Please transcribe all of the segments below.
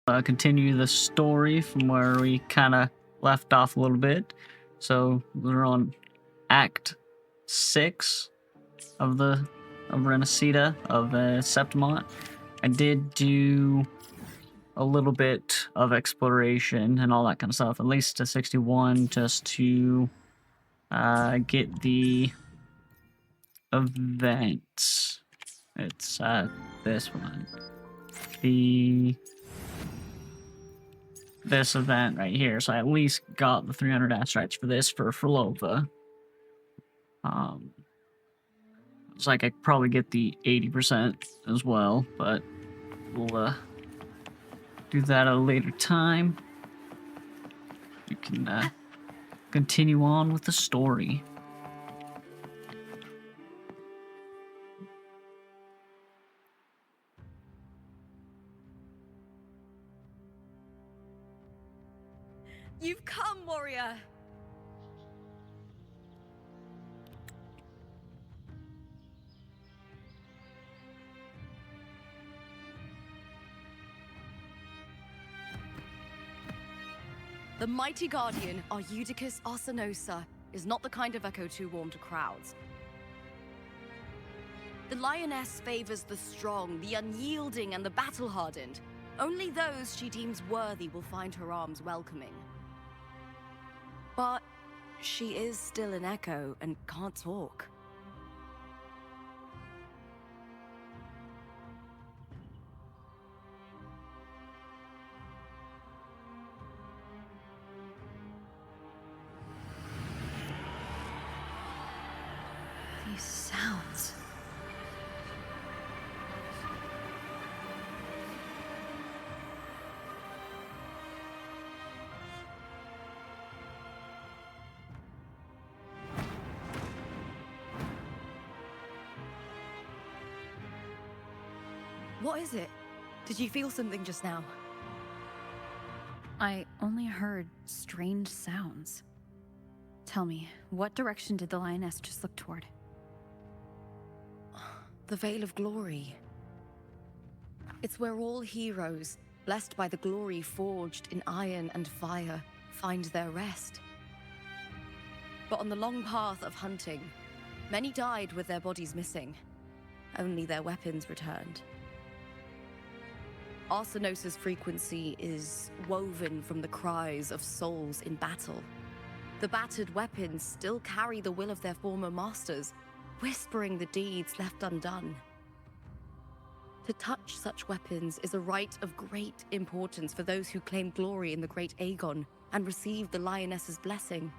continue the story from where we kind of left off a little bit. So we're on Act 6 of Rinascita of Septimont. I did do a little bit of exploration and all that kind of stuff, at least to 61, just to get the events. It's this one. This event right here. So I at least got the 300 astrites for this for Frolova. It's like I could probably get the 80% as well, but we'll do that at a later time. You can continue on with the story. You've come, warrior! The mighty guardian, Arudicus Arsenosa, is not the kind of echo too warm to crowds. The lioness favors the strong, the unyielding, and the battle-hardened. Only those she deems worthy will find her arms welcoming. But she is still an echo and can't talk. These sounds. What is it? Did you feel something just now? I only heard strange sounds. Tell me, what direction did the lioness just look toward? The Veil of Glory. It's where all heroes, blessed by the glory forged in iron and fire, find their rest. But on the long path of hunting, many died with their bodies missing. Only their weapons returned. Arsenosa's frequency is woven from the cries of souls in battle. The battered weapons still carry the will of their former masters, whispering the deeds left undone. To touch such weapons is a rite of great importance for those who claim glory in the great Aegon and receive the lioness's blessing.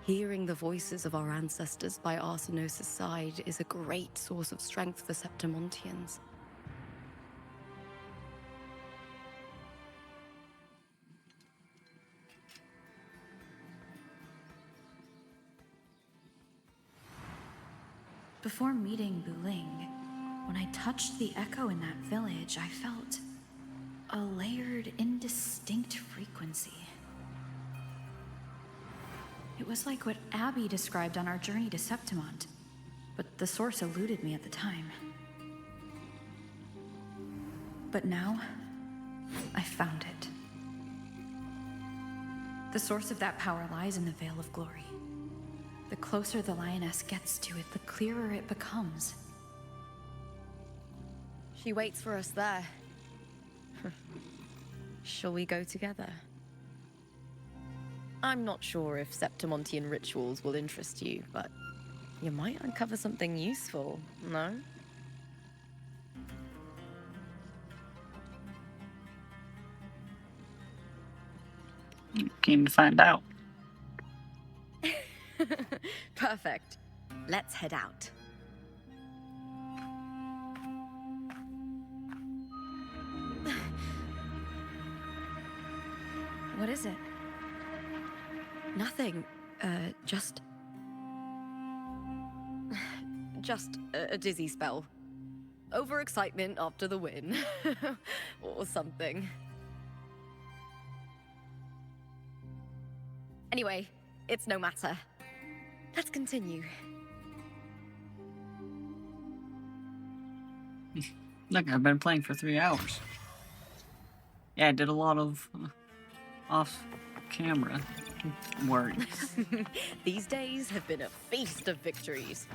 Hearing the voices of our ancestors by Arsenosa's side is a great source of strength for Septimontians. Before meeting Buling, when I touched the echo in that village, I felt a layered, indistinct frequency. It was like what Abby described on our journey to Septimont, but the source eluded me at the time. But now, I found it. The source of that power lies in the Veil of Glory. The closer the lioness gets to it, the clearer it becomes. She waits for us there. Shall we go together? I'm not sure if Septimontian rituals will interest you, but you might uncover something useful, no? Keen to find out. Perfect. Let's head out. What is it? Nothing. Just a dizzy spell. Overexcitement after the win. Or something. Anyway, it's no matter. Let's continue. Look, I've been playing for 3 hours. Yeah, I did a lot of off-camera work. These days have been a feast of victories.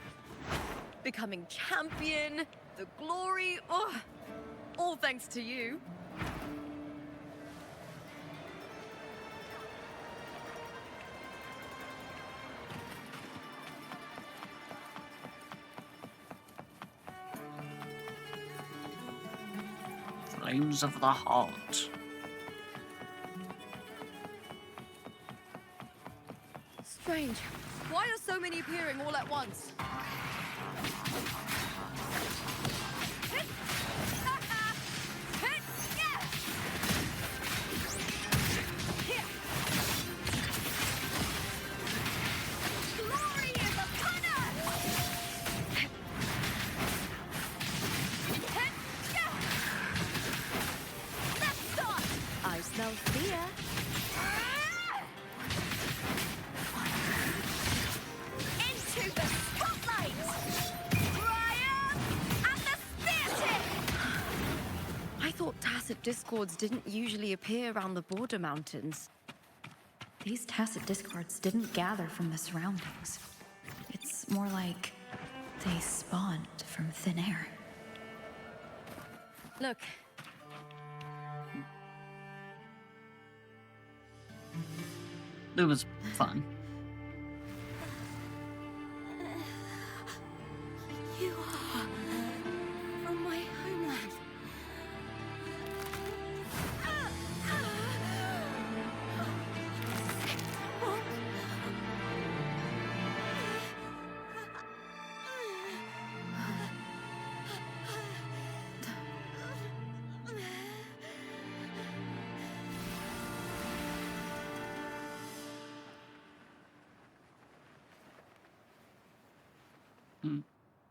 Becoming champion, the glory, oh, all thanks to you. Flames of the heart. Strange. Why are so many appearing all at once? Glory is upon us! Let's start! I smell fear. Into the spotlight! Triumph and the spear tip! I thought tacit discords didn't usually appear around the border mountains. These tacit discords didn't gather from the surroundings. It's more like they spawned from thin air. Look. It was fun. You are from my homeland.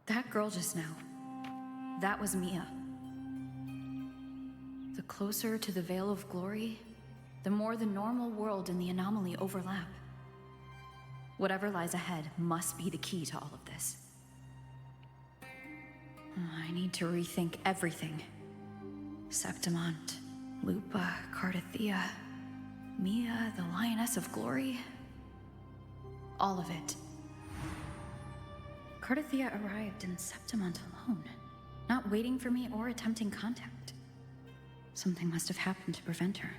That girl just now, that was Mia. The closer to the Veil of Glory, the more the normal world and the anomaly overlap. Whatever lies ahead must be the key to all of this. I need to rethink everything. Septimont, Lupa, Cardathea, Mia, the Lioness of Glory. All of it. Cardathea arrived in Septimont alone, not waiting for me or attempting contact. Something must have happened to prevent her.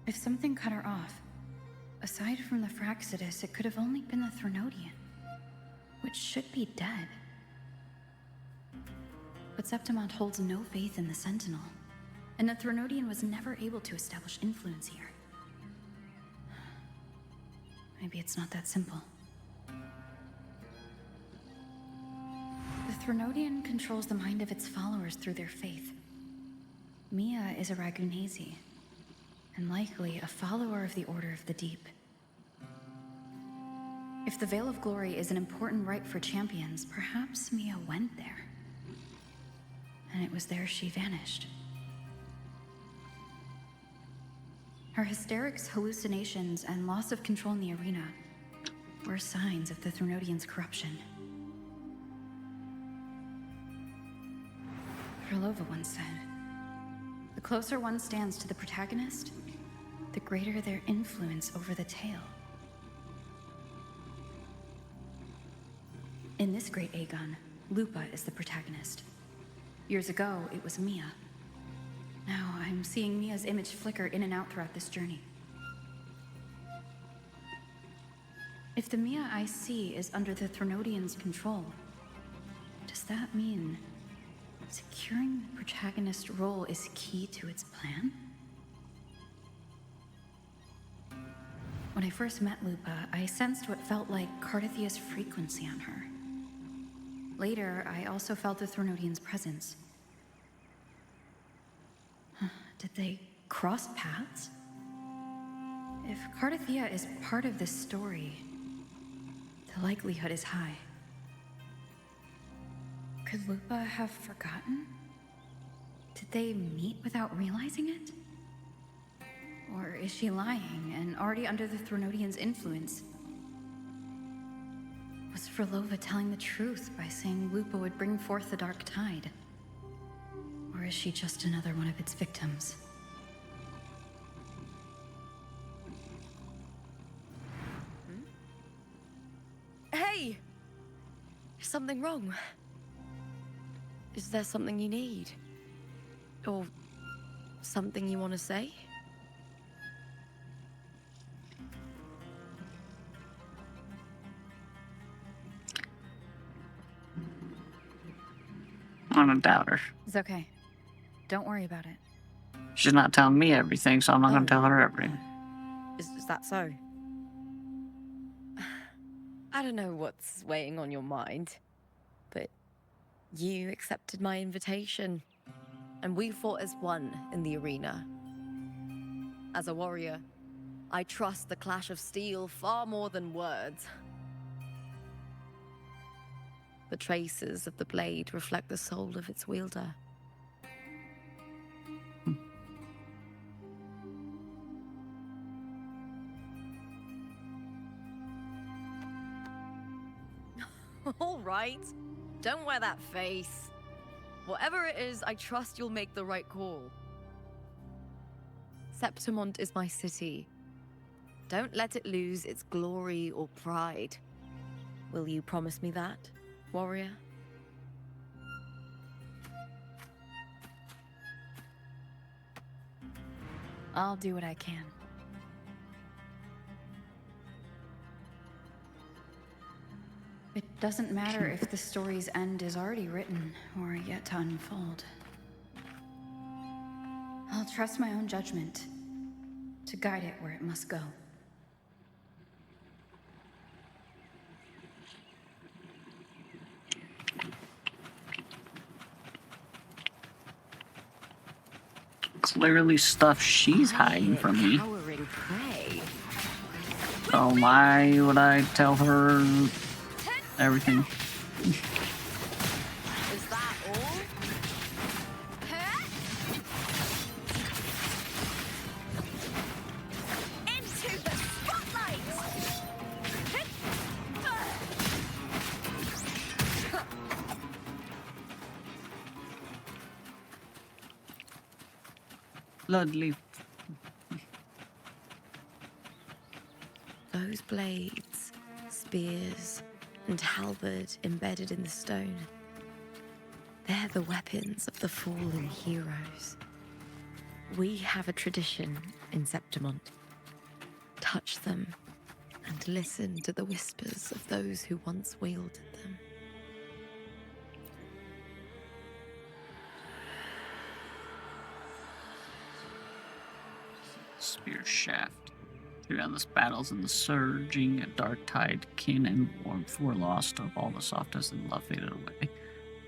If something cut her off, aside from the Fraxidus, it could have only been the Threnodian, which should be dead. But Septimont holds no faith in the Sentinel, and the Threnodian was never able to establish influence here. Maybe it's not that simple. The Threnodian controls the mind of its followers through their faith. Mia is a Ragunasi, and likely a follower of the Order of the Deep. If the Veil of Glory is an important rite for champions, perhaps Mia went there. And it was there she vanished. Her hysterics, hallucinations, and loss of control in the arena were signs of the Threnodian's corruption. Krylova once said, the closer one stands to the protagonist, the greater their influence over the tale. In this great Aegon, Lupa is the protagonist. Years ago, it was Mia. Now I'm seeing Mia's image flicker in and out throughout this journey. If the Mia I see is under the Threnodian's control, does that mean securing the protagonist role is key to its plan? When I first met Lupa, I sensed what felt like Cardathea's frequency on her. Later, I also felt the Threnodian's presence. Did they cross paths? If Cardathea is part of this story, the likelihood is high. Could Lupa have forgotten? Did they meet without realizing it? Or is she lying and already under the Threnodian's influence? Was Krylova telling the truth by saying Lupa would bring forth the Dark Tide? Or is is she just another one of its victims? Hey! Is something wrong? Is there something you need? Or something you want to say? I don't doubt her. It's okay. Don't worry about it. She's not telling me everything, so I'm not gonna Oh. tell her everything. Is that so? I don't know what's weighing on your mind, but you accepted my invitation, and we fought as one in the arena. As a warrior, I trust the clash of steel far more than words. The traces of the blade reflect the soul of its wielder. All right. Don't wear that face. Whatever it is, I trust you'll make the right call. Septimont is my city. Don't let it lose its glory or pride. Will you promise me that, warrior? I'll do what I can. It doesn't matter if the story's end is already written or yet to unfold. I'll trust my own judgment to guide it where it must go. Clearly stuff she's hiding from me. Cowering prey. So why would I tell her everything? Is that all? Into the spotlight! Bloodleaf. Those blades, spears, and halberd embedded in the stone. They're the weapons of the fallen heroes. We have a tradition in Septimont. Touch them and listen to the whispers of those who once wielded them. Spear shaft. Through endless battles in the surging, a dark tide, kin and warmth were lost of all the softest and love faded away.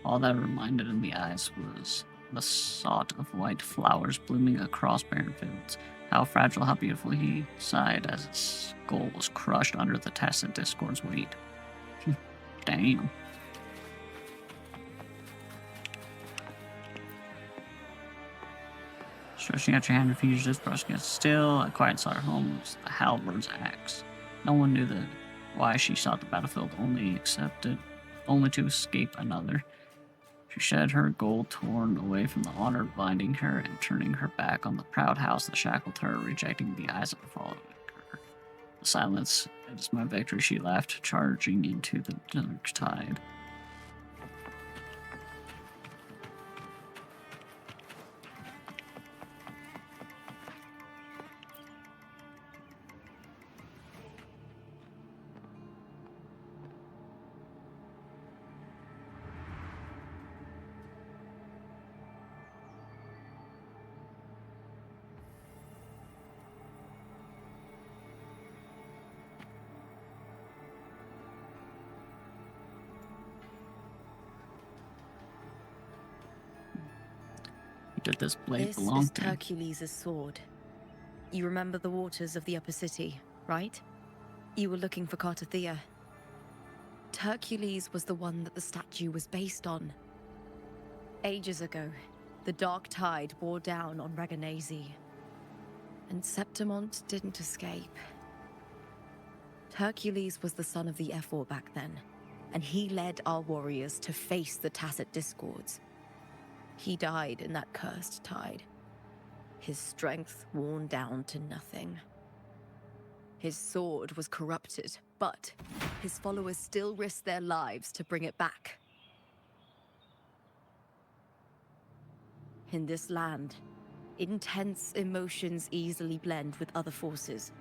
All that reminded in the eyes was the sod of white flowers blooming across barren fields. How fragile, how beautiful, he sighed as his skull was crushed under the tacit discord's weight. Damn. Stretching out your hand, fugitives brushed against still, a quiet sought her home was the halberd's axe. No one knew why she sought the battlefield, only to escape another. She shed her gold torn away from the honor binding her and turning her back on the proud house that shackled her, rejecting the eyes of her following her. The silence, it is my victory, she laughed, charging into the dark tide. Did this blade This belong is to? Hercules' sword. You remember the waters of the upper city, right? You were looking for Cartathea. Hercules was the one that the statue was based on. Ages ago, the dark tide bore down on Reganese. And Septimont didn't escape. Hercules was the son of the Ephor back then, and he led our warriors to face the Tacit Discords. He died in that cursed tide, his strength worn down to nothing. His sword was corrupted, but his followers still risked their lives to bring it back. In this land, intense emotions easily blend with other forces.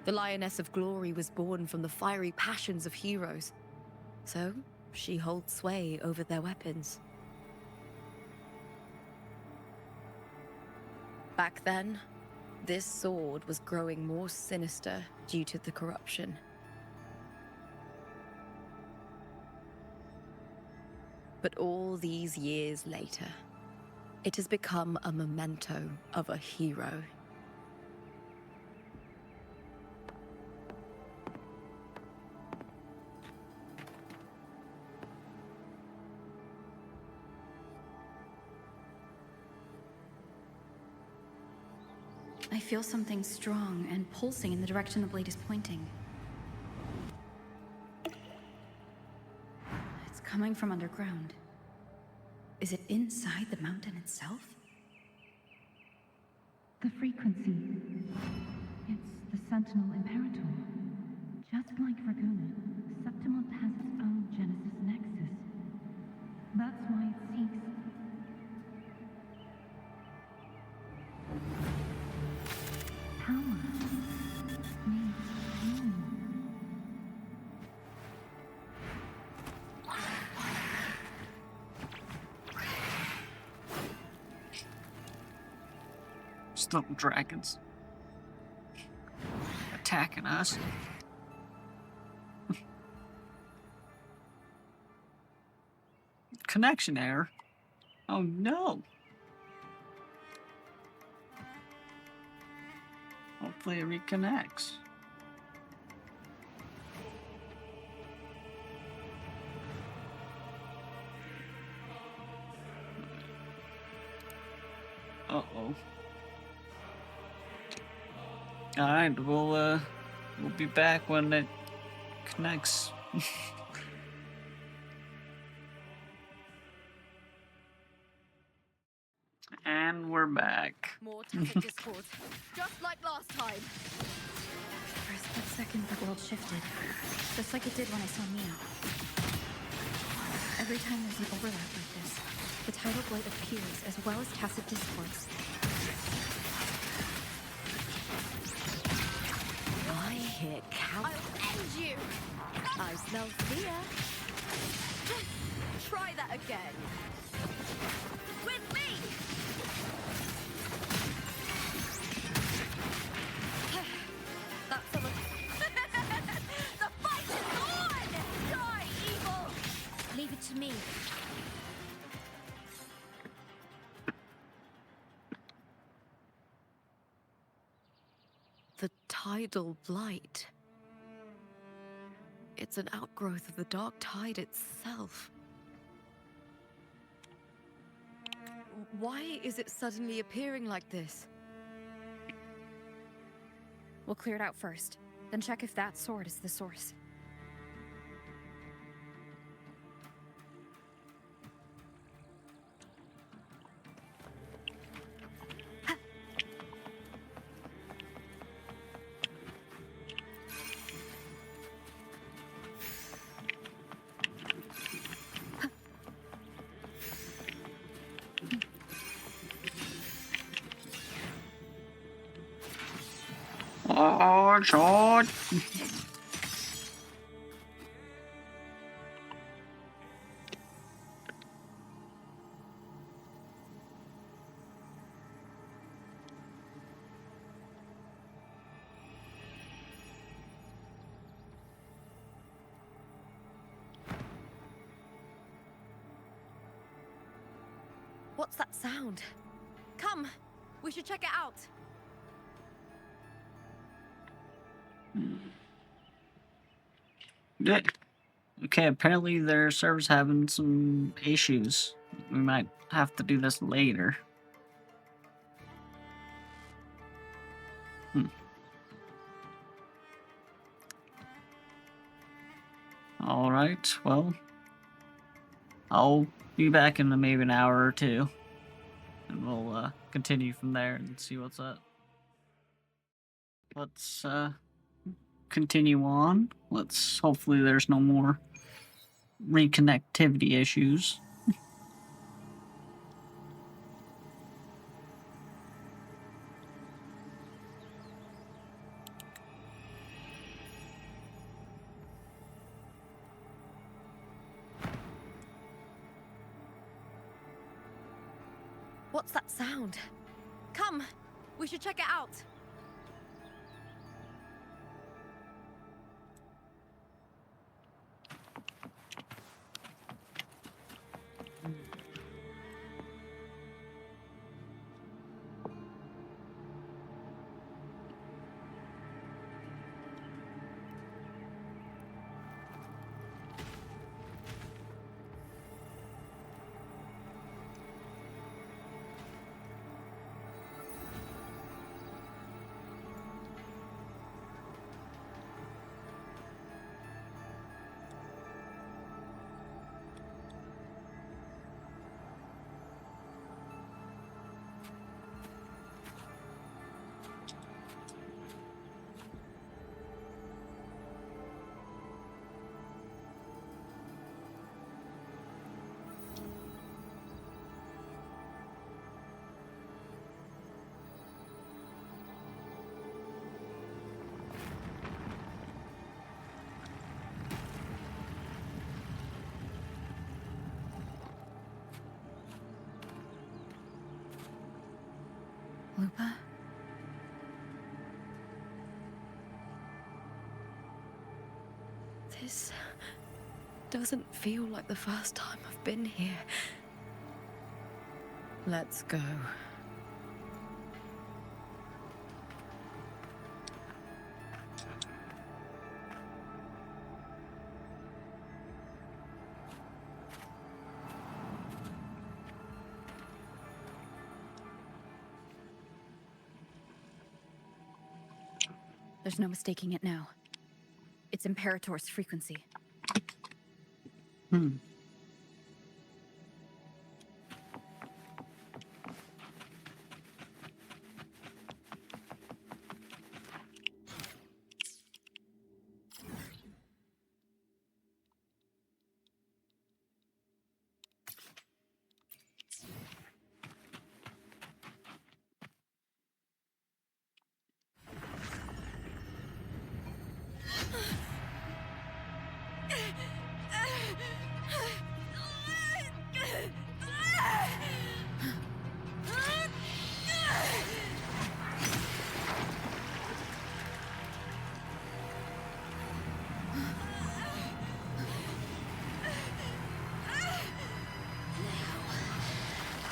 The Lioness of Glory was born from the fiery passions of heroes, so she holds sway over their weapons. Back then, this sword was growing more sinister due to the corruption. But all these years later, it has become a memento of a hero. I feel something strong and pulsing in the direction the blade is pointing. It's coming from underground. Is it inside the mountain itself? The frequency. It's the Sentinel Imperator. Just like Raguna, Septimont has its own Genesis Nexus. That's why it seeks... power. Needs pain. Still dragons attacking us. Connection error. Oh no. Hopefully it reconnects. Uh-oh. Alright, we'll be back when it connects. And we're back. More tacit discord, just like last time. For a split second, the world shifted. Just like it did when I saw Mia. Every time there's an overlap like this, the tidal blight appears as well as tacit discords. I hear cow. I'll end you! I smell fear. Try that again. With me! That's some of... The fight is on! Die, evil! Leave it to me. The tidal blight. It's an outgrowth of the dark tide itself. Why is it suddenly appearing like this? We'll clear it out first, then check if that sword is the source. Oh, shot. What's that sound? Come, we should check it out. Yeah. Okay, apparently their server's having some issues. We might have to do this later. Alright, well, I'll be back in maybe an hour or two. and we'll continue from there and see what's up. Let's continue on. Hopefully there's no more reconnectivity issues. What's that sound? Come, we should check it out. Lupa? This doesn't feel like the first time I've been here. Let's go. There's no mistaking it now. It's Imperator's frequency.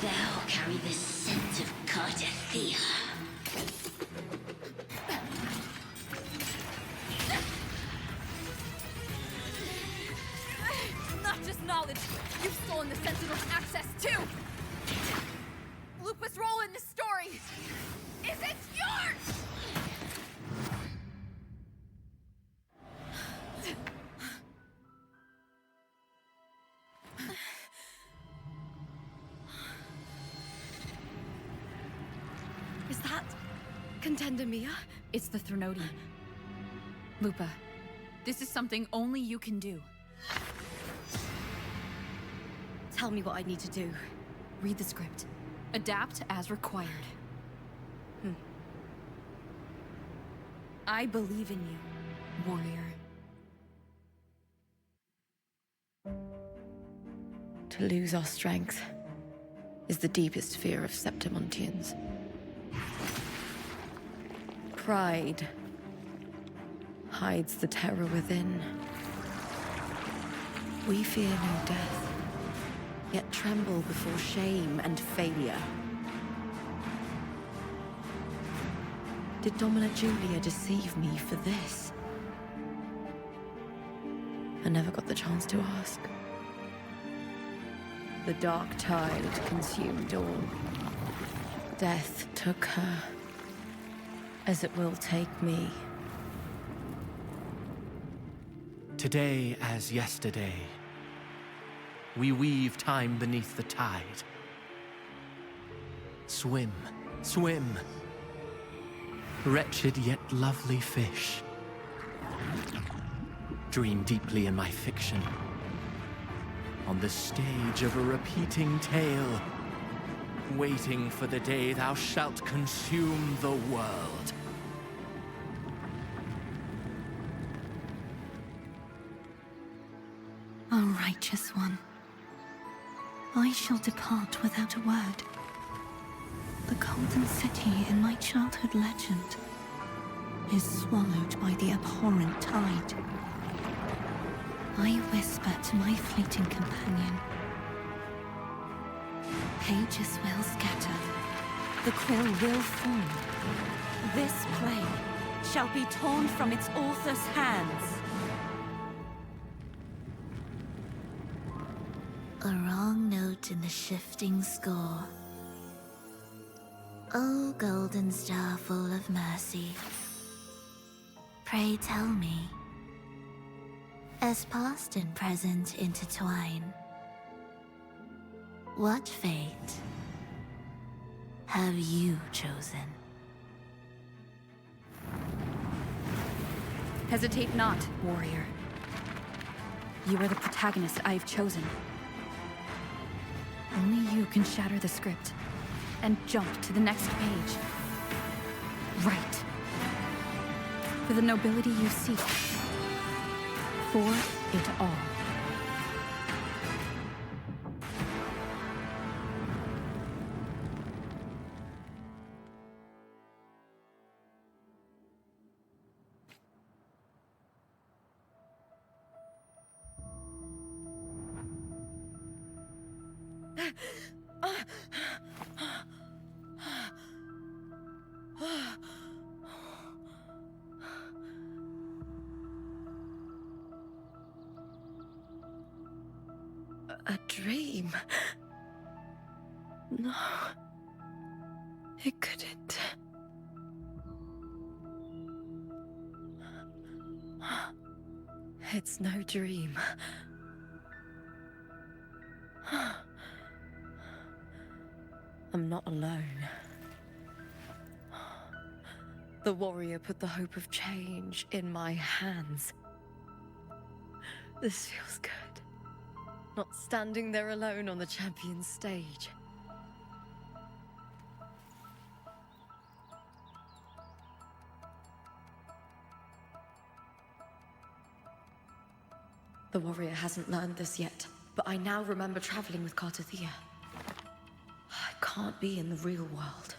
Thou carry the scent of Cardathia. Not just knowledge, you've stolen the Sentinel's access too! Lupa's role in this story isn't yours! Is that Contender Mia? It's the Threnodian. Lupa, this is something only you can do. Tell me what I need to do. Read the script. Adapt as required. I believe in you, warrior. To lose our strength is the deepest fear of Septimontians. Pride hides the terror within. We fear no death, yet tremble before shame and failure. Did Domina Julia deceive me for this? I never got the chance to ask. The dark tide consumed all. Death took her, as it will take me. Today as yesterday, we weave time beneath the tide. Swim, swim. Wretched yet lovely fish. Dream deeply in my fiction. On the stage of a repeating tale, waiting for the day thou shalt consume the world. O righteous one, I shall depart without a word. The golden city in my childhood legend is swallowed by the abhorrent tide. I whisper to my fleeting companion. Pages will scatter. The quill will form. This play shall be torn from its author's hands. A wrong note in the shifting score. O golden star full of mercy, pray tell me, as past and present intertwine, what fate have you chosen? Hesitate not, warrior. You are the protagonist I have chosen. Only you can shatter the script and jump to the next page. Right. For the nobility you seek. For it all. A dream? No. It couldn't. It's no dream. I'm not alone. The warrior put the hope of change in my hands. This feels good. Not standing there alone on the champion's stage. The warrior hasn't learned this yet, but I now remember traveling with Cartathea. I can't be in the real world.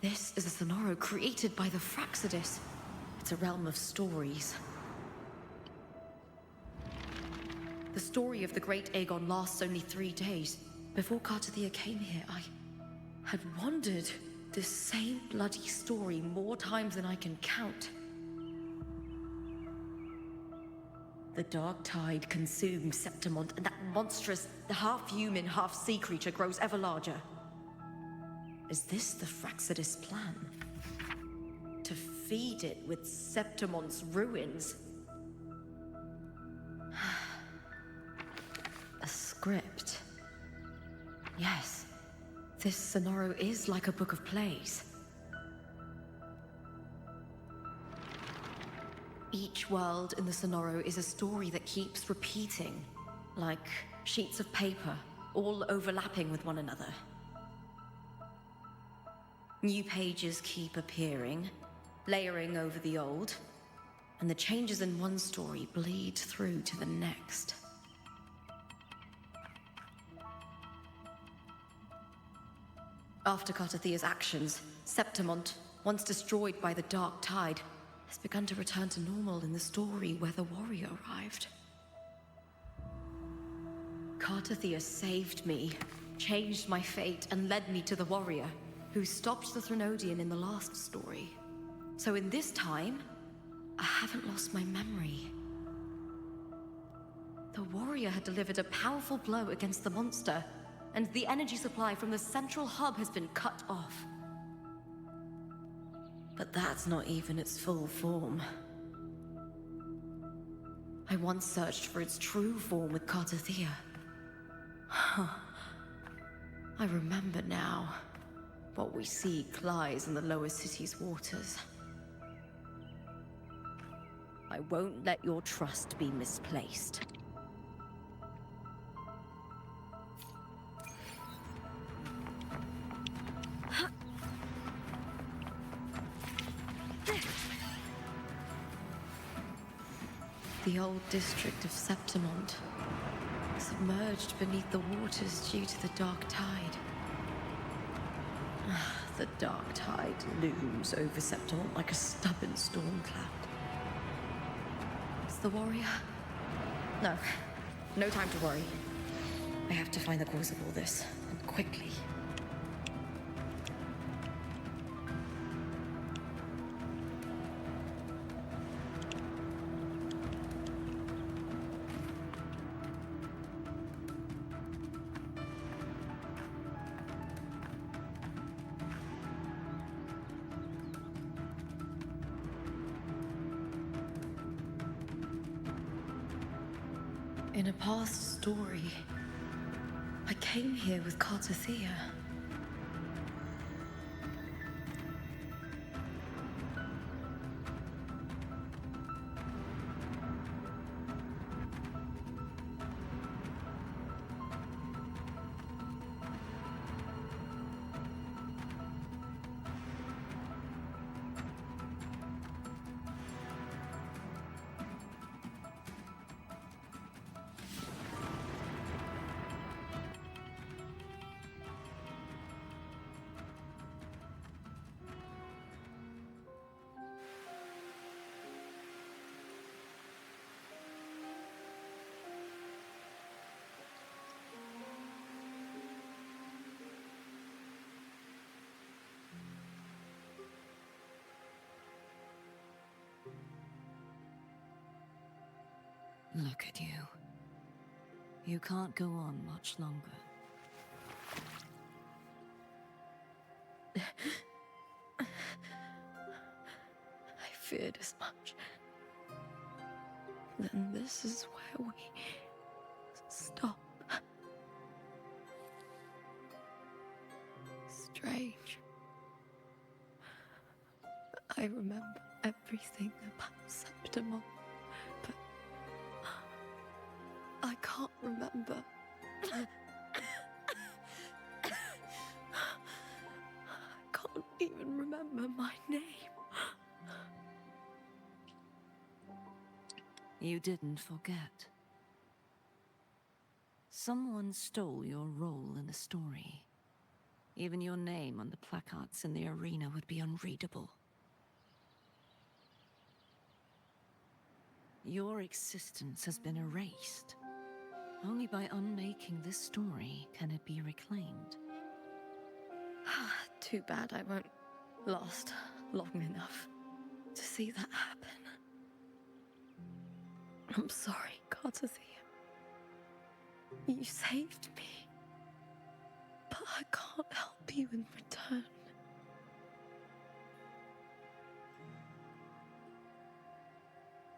This is a Sonoro created by the Fraxidus. It's a realm of stories. The story of the great Aegon lasts only 3 days. Before Cartathea came here, I had wandered this same bloody story more times than I can count. The dark tide consumes Septimont, and that monstrous, half-human, half-sea creature grows ever larger. Is this the Fraxidus plan? To feed it with Septimont's ruins? A script. Yes, this Sonoro is like a book of plays. Each world in the Sonoro is a story that keeps repeating, like sheets of paper, all overlapping with one another. New pages keep appearing, layering over the old, and the changes in one story bleed through to the next. After Cartathea's actions, Septimont, once destroyed by the dark tide, has begun to return to normal in the story where the warrior arrived. Cartathea saved me, changed my fate, and led me to the warrior, who stopped the Threnodian in the last story. So in this time, I haven't lost my memory. The warrior had delivered a powerful blow against the monster, and the energy supply from the central hub has been cut off. But that's not even its full form. I once searched for its true form with Cartathea. I remember now. What we seek lies in the lower city's waters. I won't let your trust be misplaced. The old district of Septimont, submerged beneath the waters due to the dark tide. The dark tide looms over Septimont like a stubborn storm cloud. Is the warrior? No. No time to worry. I have to find the cause of all this, and quickly. In a past story, I came here with Cartothea. Look at you. You can't go on much longer. I feared as much. Then this is where we stop. Strange. I remember everything about Septimont, but I can't remember. I can't even remember my name. You didn't forget. Someone stole your role in the story. Even your name on the placards in the arena would be unreadable. Your existence has been erased. Only by unmaking this story can it be reclaimed. Too bad I won't last long enough to see that happen. I'm sorry, Cartothea. You saved me. But I can't help you in return.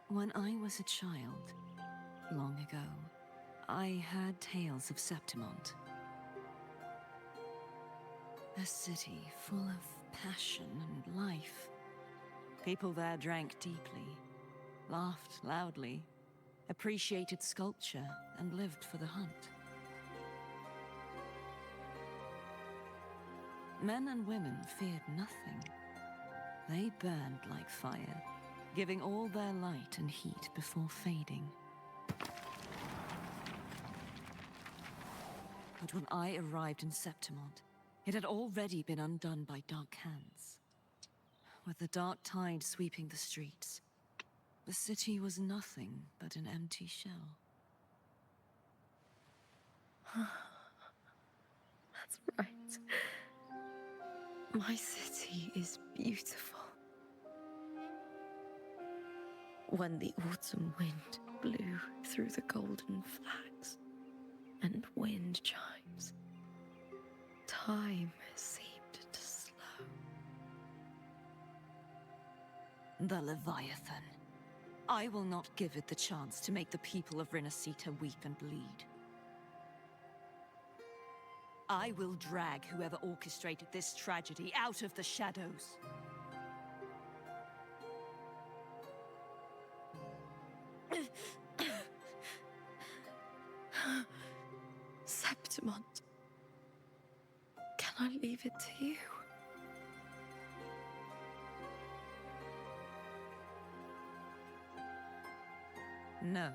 When I was a child, long ago, I had tales of Septimont. A city full of passion and life. People there drank deeply, laughed loudly, appreciated sculpture, and lived for the hunt. Men and women feared nothing. They burned like fire, giving all their light and heat before fading. But when I arrived in Septimont, it had already been undone by dark hands. With the dark tide sweeping the streets, the city was nothing but an empty shell. That's right. My city is beautiful. When the autumn wind blew through the golden flags and wind chimes, time seemed to slow. The Leviathan. I will not give it the chance to make the people of Rinascita weep and bleed. I will drag whoever orchestrated this tragedy out of the shadows. Septimont, can I leave it to you? No.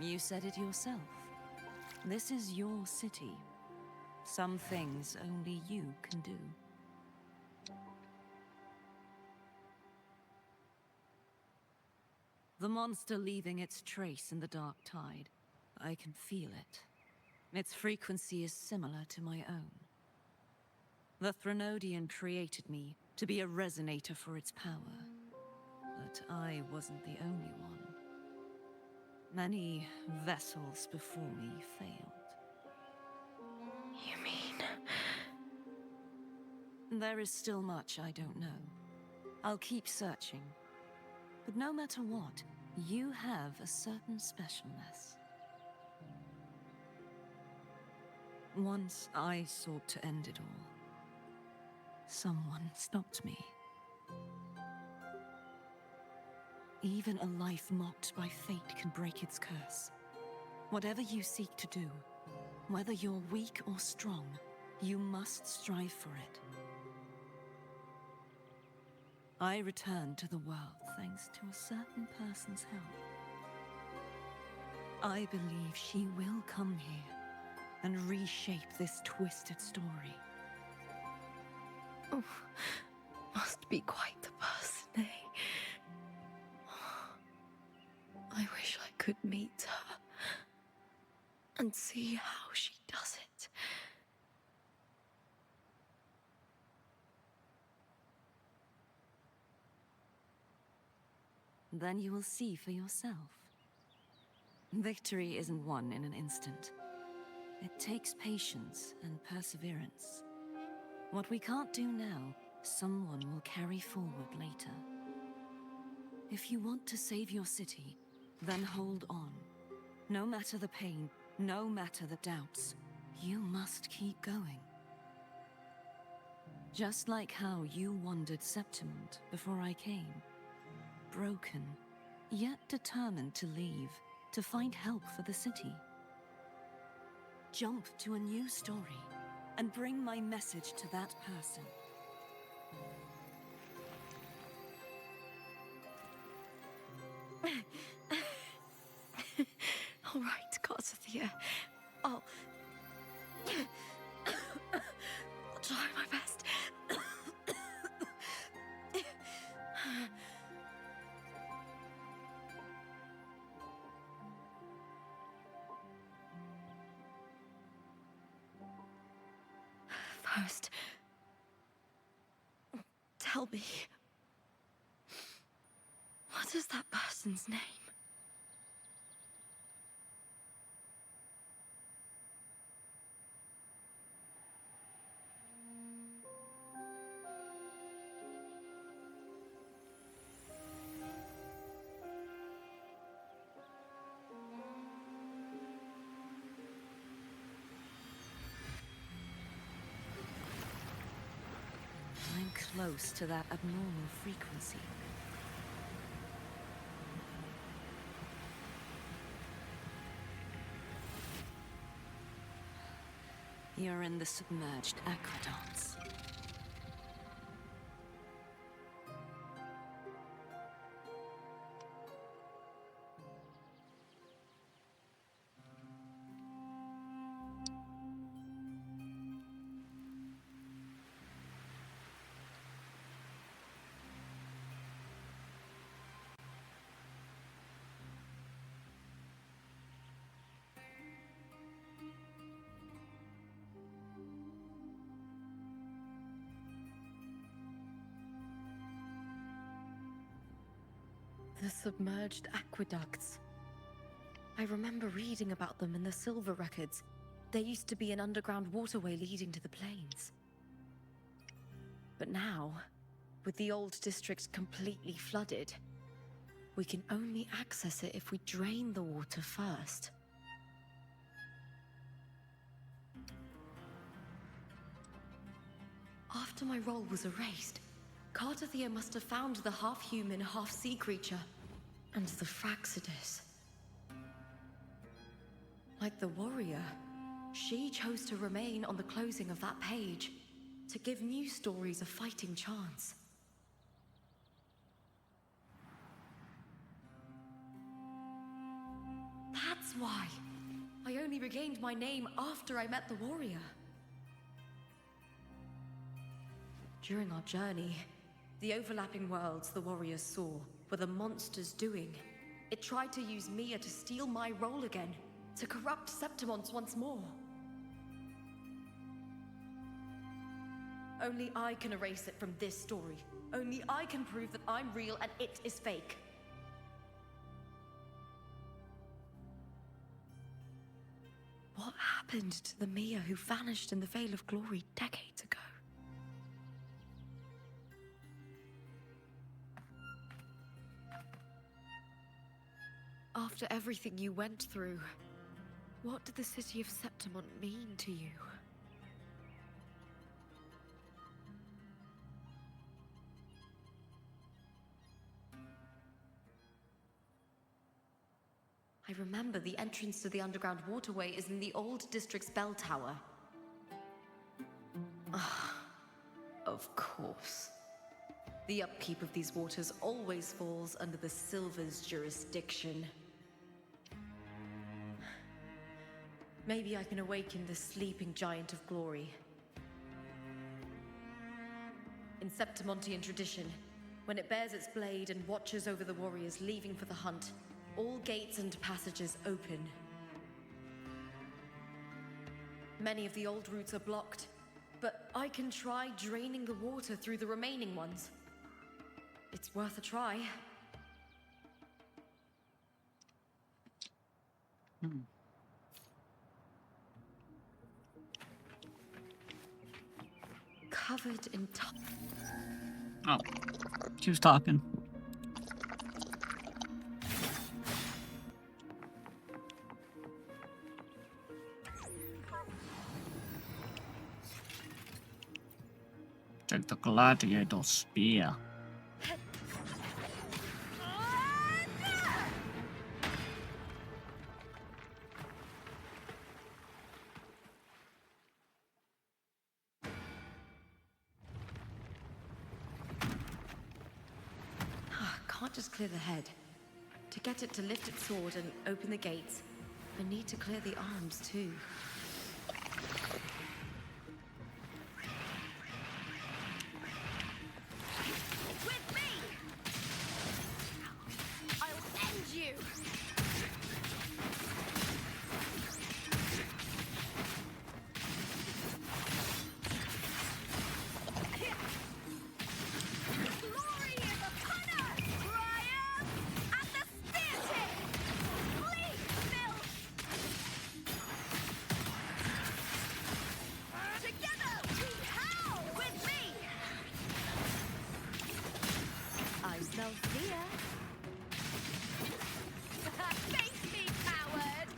You said it yourself. This is your city. Some things only you can do. The monster leaving its trace in the dark tide. I can feel it. Its frequency is similar to my own. The Threnodian created me to be a resonator for its power. But I wasn't the only one. Many vessels before me failed. You mean... There is still much I don't know. I'll keep searching. But no matter what, you have a certain specialness. Once I sought to end it all. Someone stopped me. Even a life mocked by fate can break its curse. Whatever you seek to do, whether you're weak or strong, you must strive for it. I return to the world thanks to a certain person's help. I believe she will come here and reshape this twisted story. Oh, must be quite the person, eh? I wish I could meet her and see how she does it. Then you will see for yourself. Victory isn't won in an instant. It takes patience and perseverance. What we can't do now, someone will carry forward later. If you want to save your city, then hold on. No matter the pain, no matter the doubts, you must keep going. Just like how you wandered Septimont before I came. Broken, yet determined to leave, to find help for the city. Jump to a new story, and bring my message to that person. All right, Garcia. I'll try my best. First, tell me, what is that person's name? I'm close to that abnormal frequency. You're in the submerged aqueducts. The submerged aqueducts. I remember reading about them in the Silver records. There used to be an underground waterway leading to the plains. But now, with the old district completely flooded, we can only access it if we drain the water first. After my role was erased, Cartathea must have found the half-human, half-sea creature, and the Fraxidus. Like the warrior, she chose to remain on the closing of that page, to give new stories a fighting chance. That's why I only regained my name after I met the warrior. During our journey, the overlapping worlds the warriors saw were the monster's doing. It tried to use Mia to steal my role again, to corrupt Septimonts once more. Only I can erase it from this story. Only I can prove that I'm real and it is fake. What happened to the Mia who vanished in the Veil of Glory decades ago? After everything you went through, what did the city of Septimont mean to you? I remember the entrance to the underground waterway is in the old district's bell tower. Ah, of course. The upkeep of these waters always falls under the Silver's jurisdiction. Maybe I can awaken the sleeping giant of glory. In Septimontian tradition, when it bears its blade and watches over the warriors leaving for the hunt, all gates and passages open. Many of the old routes are blocked, but I can try draining the water through the remaining ones. It's worth a try. Covered in Oh, she was talking. Take the gladiator spear. Can't just clear the head. To get it to lift its sword and open the gates, I need to clear the arms too. With me! I'll end you! Glory is upon us! Triumph at the spear tip! Flee, filth! Together we howl with me! I smell fear. Face me, coward!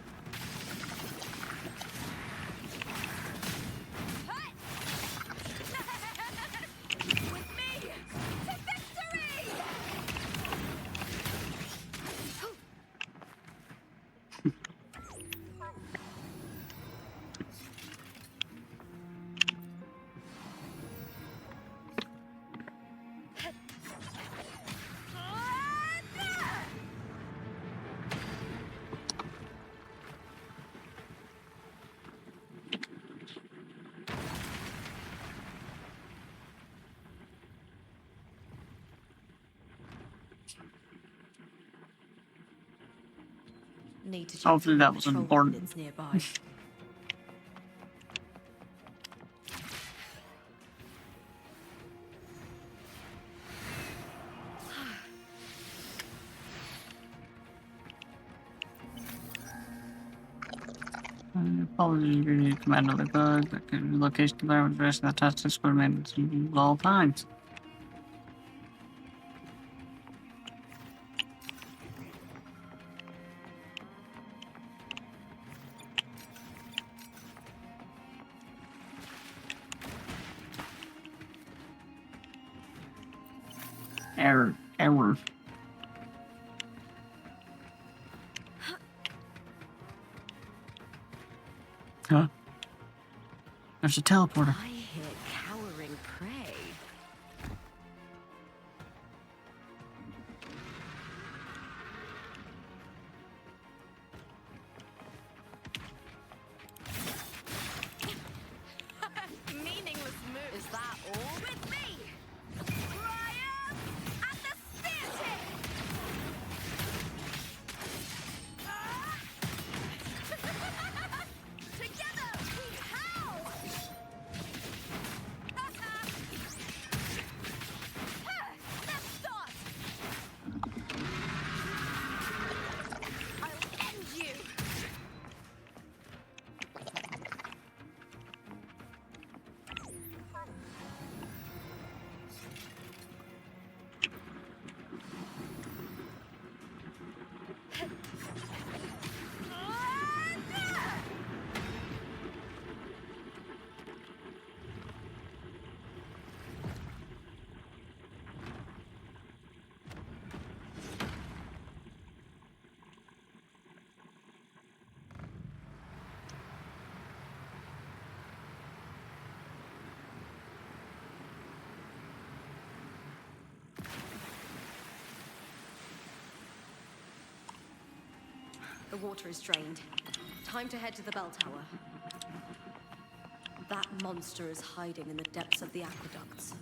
Hut! With me to victory! Need to check Hopefully that was patrol important. units nearby. Probably command of the guard. Location environment dress and the task is remains at all times. Error. Huh? There's a teleporter. I hear cowering prey. Meaningless move. Is that all? With me! Ryan! At the spear tip! Together we howl! Let's start! I'll end you! The water is drained. Time to head to the bell tower. That monster is hiding in the depths of the aqueducts.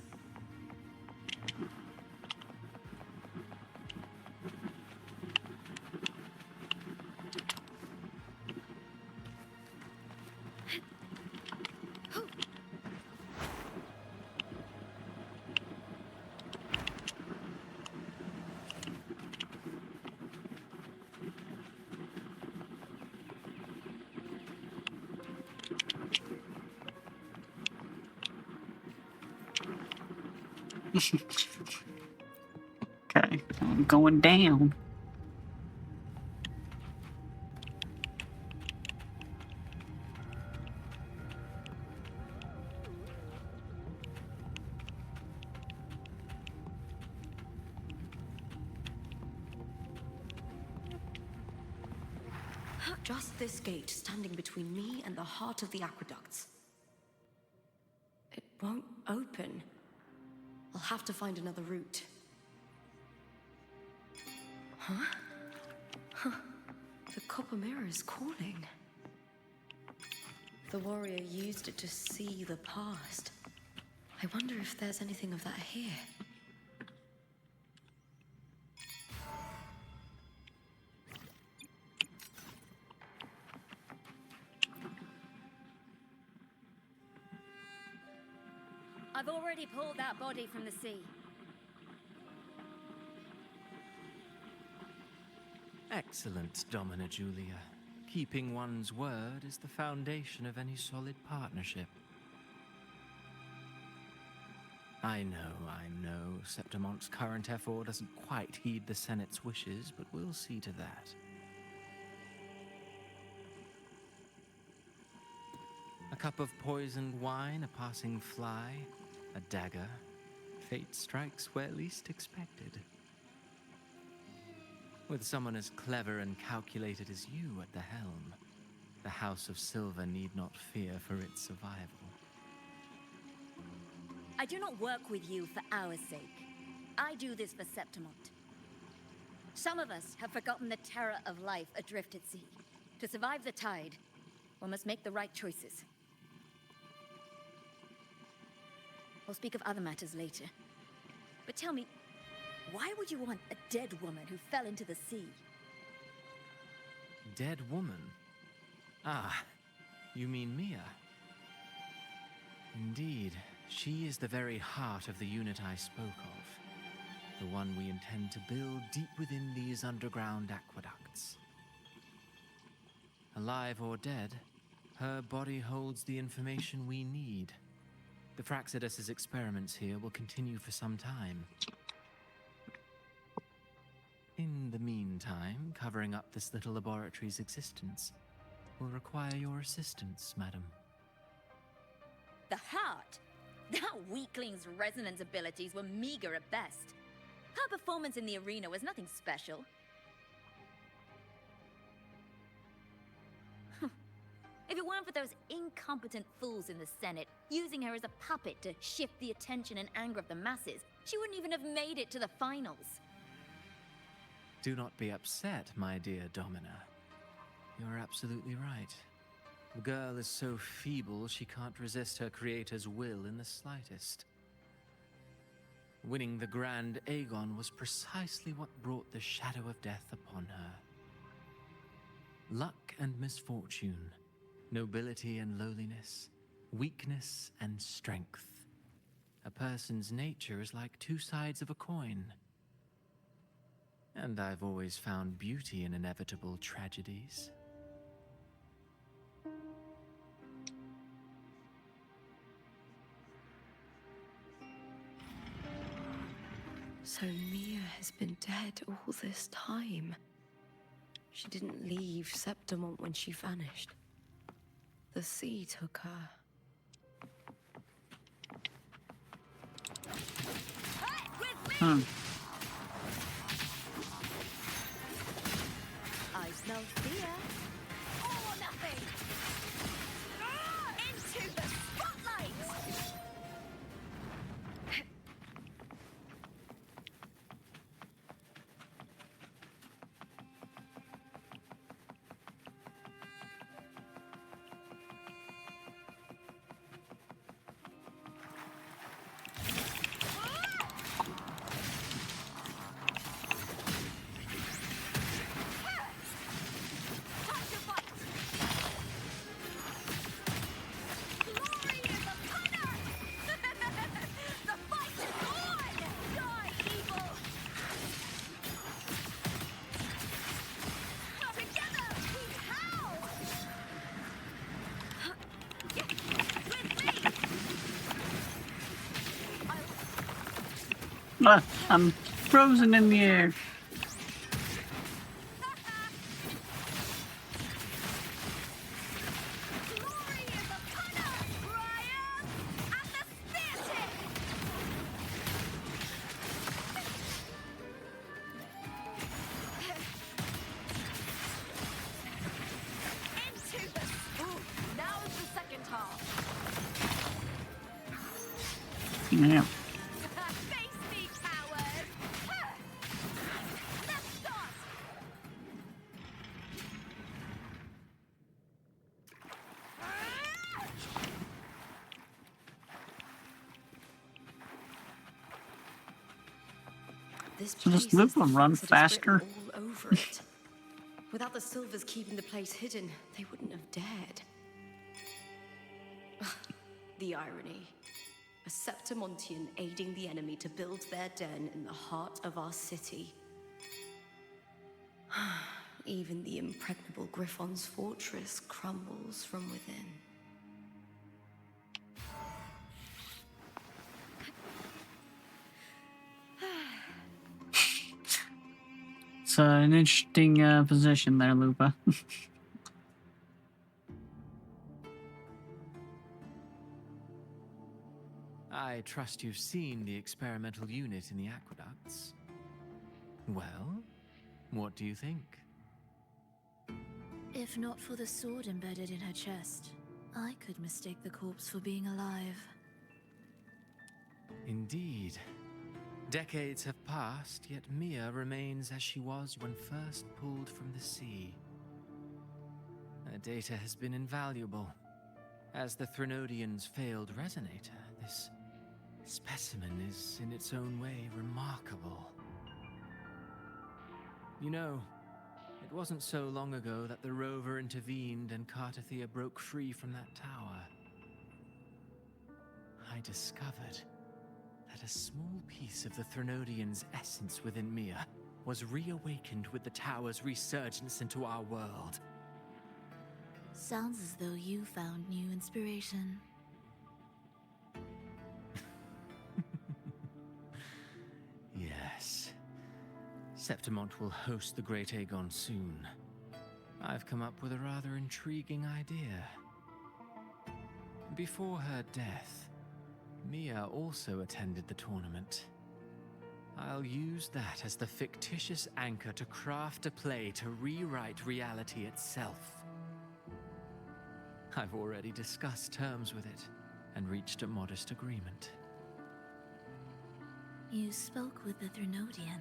Okay, I'm going down. Just this gate standing between me and the heart of the aqueducts. It won't open. I'll have to find another route. Huh? The copper mirror is calling. The warrior used it to see the past. I wonder if there's anything of that here. I've already pulled that body from the sea. Excellent, Domina Julia. Keeping one's word is the foundation of any solid partnership. I know, Septimonte's current effort doesn't quite heed the Senate's wishes, but we'll see to that. A cup of poisoned wine, a passing fly, a dagger. Fate strikes where least expected. With someone as clever and calculated as you at the helm, the House of Silver need not fear for its survival. I do not work with you for our sake. I do this for Septimont. Some of us have forgotten the terror of life adrift at sea. To survive the tide, one must make the right choices. We'll speak of other matters later. But tell me, why would you want a dead woman who fell into the sea? Dead woman? Ah, you mean Mia? Indeed, she is the very heart of the unit I spoke of. The one we intend to build deep within these underground aqueducts. Alive or dead, her body holds the information we need. The Fraxidus' experiments here will continue for some time. In the meantime, covering up this little laboratory's existence will require your assistance, madam. The heart? That weakling's resonance abilities were meager at best. Her performance in the arena was nothing special. If it weren't for those incompetent fools in the Senate, using her as a puppet to shift the attention and anger of the masses, she wouldn't even have made it to the finals. Do not be upset, my dear Domina. You're absolutely right. The girl is so feeble she can't resist her creator's will in the slightest. Winning the Grand Aegon was precisely what brought the shadow of death upon her. Luck and misfortune, nobility and lowliness, weakness and strength. A person's nature is like two sides of a coin. And I've always found beauty in inevitable tragedies. So Mia has been dead all this time. She didn't leave Septimont when she vanished. The sea took her. Hmm. I smell fear. All or nothing. Into the spotlight. Ah, I'm frozen in the air. Yeah. This So does place is Lupa the run things that is faster? written all over it. Without the Silvers keeping the place hidden, they wouldn't have dared. The irony. A Septimontian aiding the enemy to build their den in the heart of our city. Even the impregnable Griffon's fortress crumbles from within. It's an interesting position there, Lupa. I trust you've seen the experimental unit in the aqueducts. Well, what do you think? If not for the sword embedded in her chest, I could mistake the corpse for being alive. Indeed. Decades have passed, yet Mia remains as she was when first pulled from the sea. Her data has been invaluable. As the Threnodians' failed resonator, this specimen is in its own way remarkable. You know, it wasn't so long ago that the rover intervened and Cartathea broke free from that tower. I discovered that a small piece of the Threnodians' essence within Mia was reawakened with the tower's resurgence into our world. Sounds as though you found new inspiration. Yes. Septimont will host the Great Aegon soon. I've come up with a rather intriguing idea. Before her death, Mia also attended the tournament. I'll use that as the fictitious anchor to craft a play to rewrite reality itself. I've already discussed terms with it and reached a modest agreement. You spoke with the Threnodian.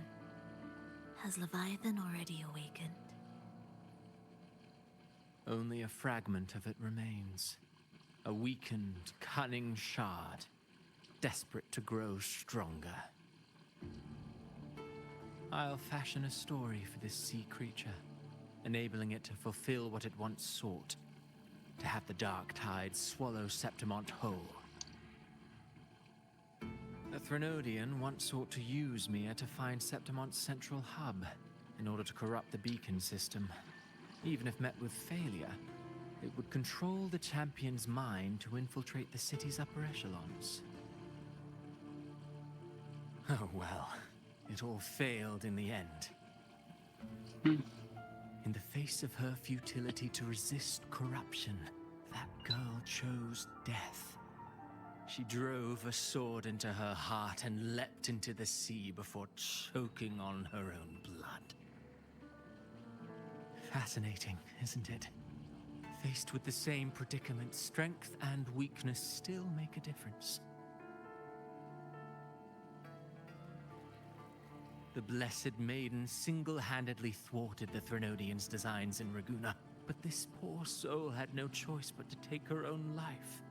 Has Leviathan already awakened? Only a fragment of it remains. A weakened, cunning shard, desperate to grow stronger. I'll fashion a story for this sea creature, enabling it to fulfill what it once sought, to have the dark tide swallow Septimont whole. The Threnodian once sought to use Mia to find Septimont's central hub in order to corrupt the beacon system. Even if met with failure, it would control the champion's mind to infiltrate the city's upper echelons. Oh well, it all failed in the end. In the face of her futility to resist corruption, that girl chose death. She drove a sword into her heart and leapt into the sea before choking on her own blood. Fascinating, isn't it? Faced with the same predicament, strength and weakness still make a difference. The Blessed Maiden single-handedly thwarted the Threnodian's designs in Raguna, but this poor soul had no choice but to take her own life.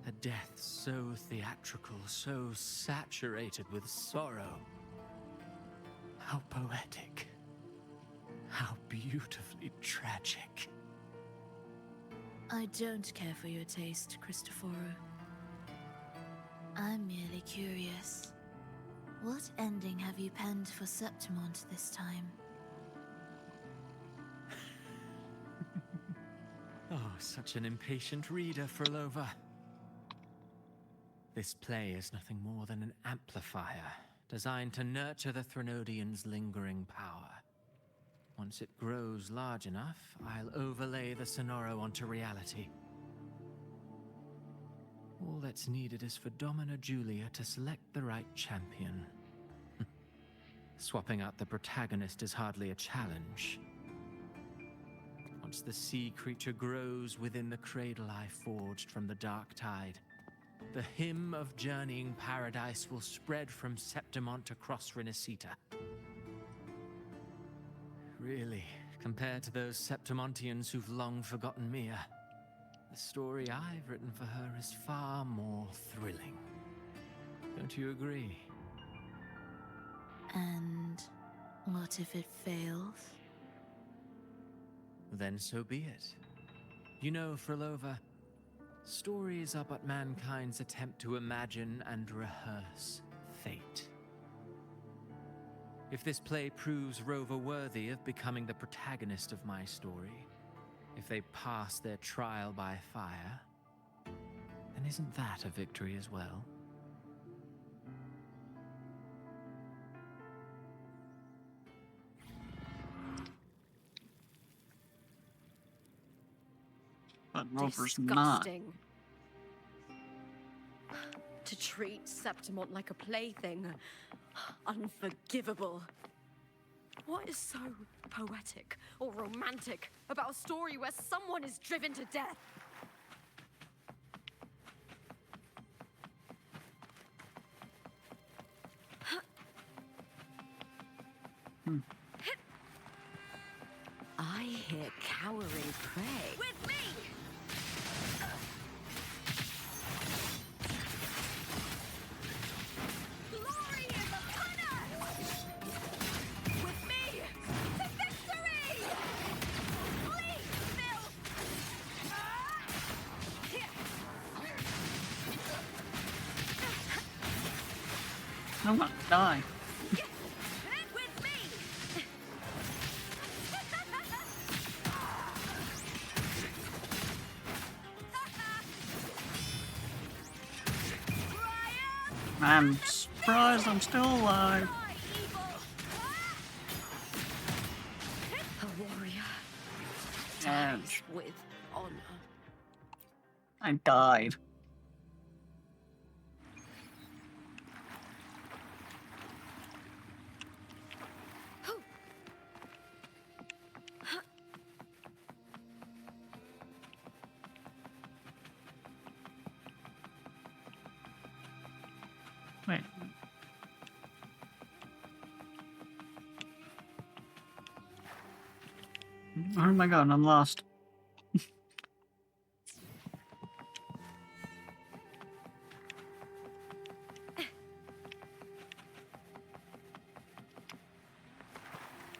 A death so theatrical, so saturated with sorrow. How poetic. How beautifully tragic. I don't care for your taste, Christophoru. I'm merely curious. What ending have you penned for Septimont this time? Oh, such an impatient reader, Frolova. This play is nothing more than an amplifier, designed to nurture the Threnodian's lingering power. Once it grows large enough, I'll overlay the Sonoro onto reality. All that's needed is for Domina Julia to select the right champion. Swapping out the protagonist is hardly a challenge. Once the sea creature grows within the cradle I forged from the dark tide, the hymn of journeying paradise will spread from Septimont across Rinascita. Really, compared to those Septimontians who've long forgotten Mia, the story I've written for her is far more thrilling. Don't you agree? And what if it fails? Then so be it. You know, Frolova, stories are but mankind's attempt to imagine and rehearse fate. If this play proves Rover worthy of becoming the protagonist of my story, if they pass their trial by fire, then isn't that a victory as well? But Rover's not. Disgusting. To treat Septimont like a plaything. Unforgivable. What is so poetic or romantic about a story where someone is driven to death? I hear cowering prey. With me! Glory is upon us! With me! To victory! Flee, filth! I'm gonna die. With me! I'm surprised I'm still alive. Cry, evil! A warrior And dies with honor. I died. Wait. Oh my god, I'm lost.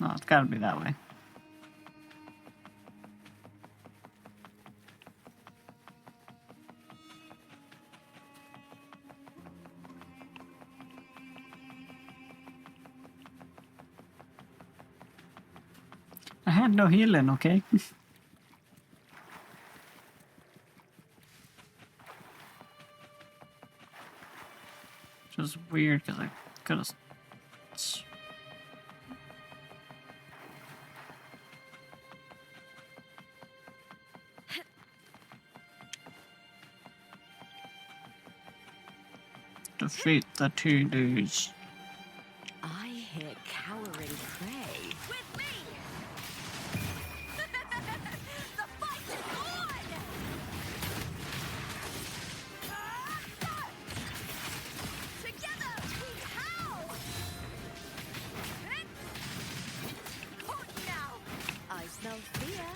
No, it's gotta be that way. I had no healing, okay? Which was weird because I could have. Defeat the two dudes. I hear cowering prey. With me! The fight is on! Together we howl! Caught now! I smell fear.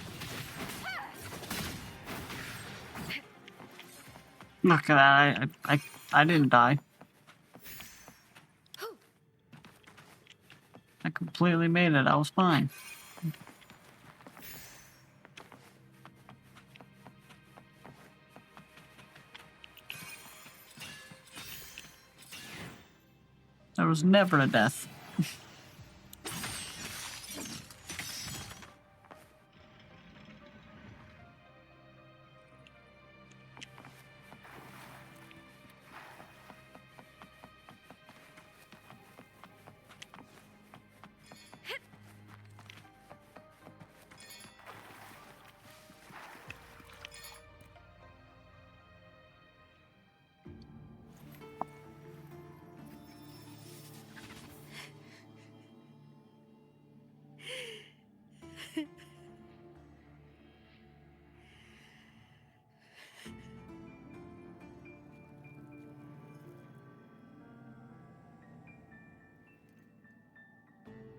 Look at that, I didn't die. I completely made it, I was fine. There was never a death.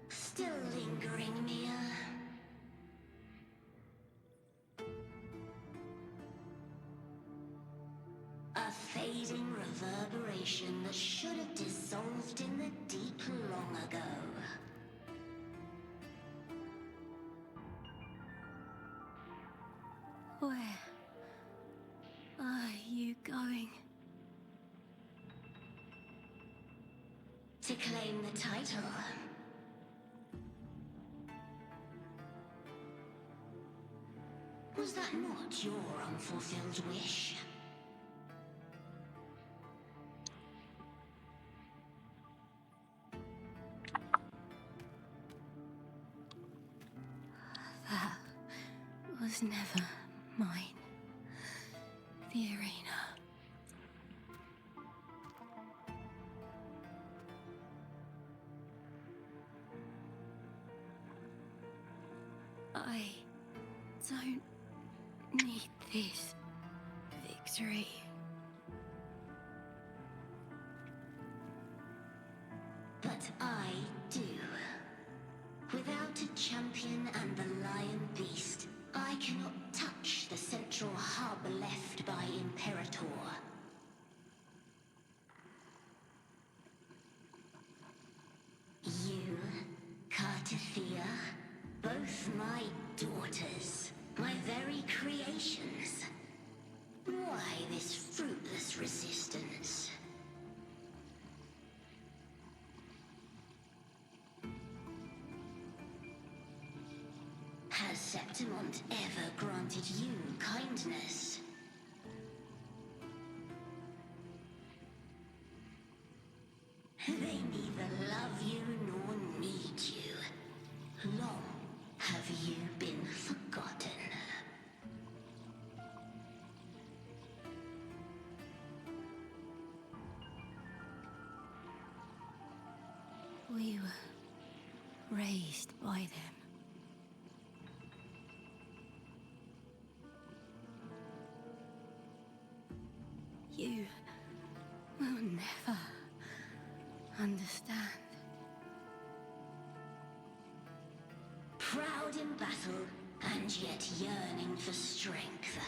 Still lingering, Mia. A fading reverberation that should have dissolved in the deep long ago. Where are you going? To claim the title. Was that not your unfulfilled wish? That was never mine. The arena. I don't need this victory. But I do. Without a champion and the lion beast, I cannot touch the central hub left by Imperator. You, Cartathea, both my daughters, my very creations. Why this fruitless resistance? Has Septimont ever granted you kindness? They neither love you nor need you. Long have you been forgotten. We were raised by them. You will never understand. Proud in battle, and yet yearning for strength.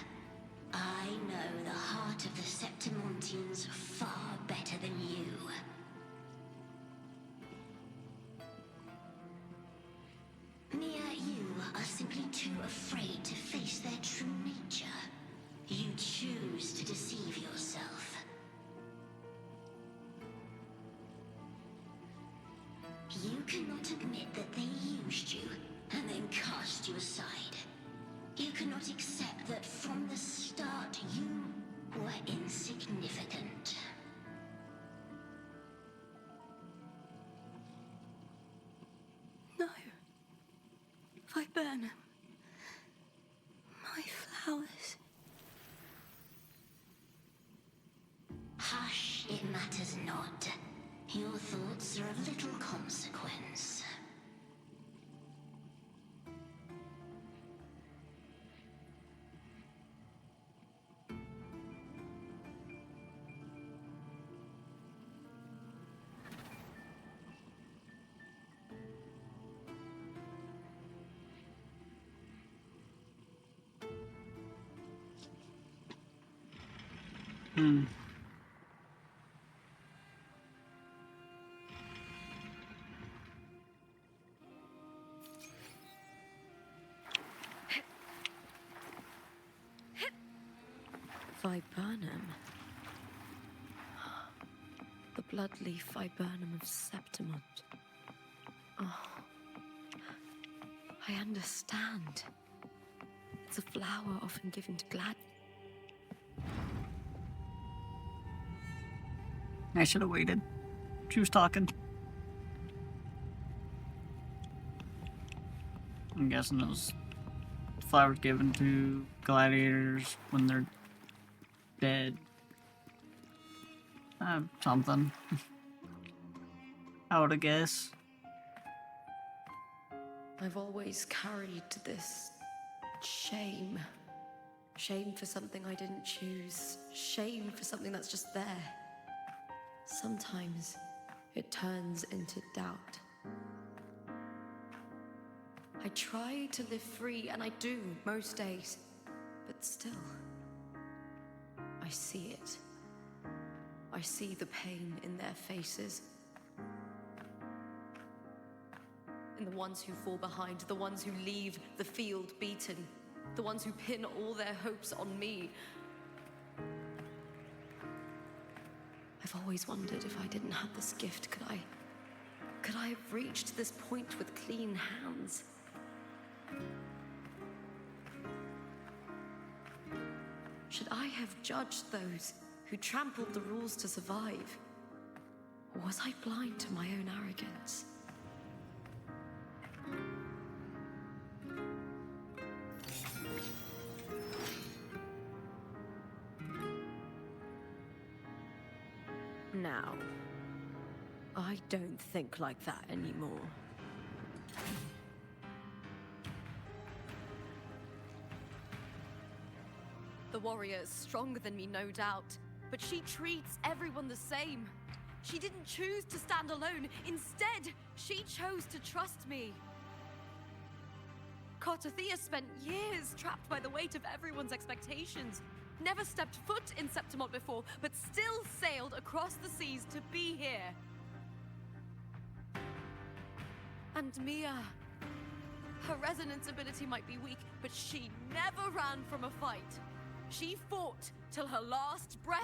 I know the heart of the Septimontians far better than you. Mia, you are simply too afraid to face their true nature. You choose to deceive yourself. You cannot admit that they used you and then cast you aside. You cannot accept that from the start you were insignificant. No. Viburnum. My flowers. Hush, it matters not. Your thoughts are of little consequence. Viburnum. The bloodleaf viburnum of Septimont. Oh. I understand. It's a flower often given to glad. I should have waited. She was talking. I'm guessing those flowers given to gladiators when they're dead. Something. I would have guessed. I've always carried this shame. Shame for something I didn't choose. Shame for something that's just there. Sometimes it turns into doubt. I try to live free, and I do most days. But still, I see it. I see the pain in their faces. In the ones who fall behind, the ones who leave the field beaten, the ones who pin all their hopes on me. I've always wondered if I didn't have this gift, could I have reached this point with clean hands? Should I have judged those who trampled the rules to survive? Or was I blind to my own arrogance? Now, I don't think like that anymore. The warrior is stronger than me, no doubt, but she treats everyone the same. She didn't choose to stand alone. Instead, she chose to trust me. Cartothea spent years trapped by the weight of everyone's expectations. Never stepped foot in Septimont before, but still sailed across the seas to be here. And Mia, her resonance ability might be weak, but she never ran from a fight. She fought till her last breath.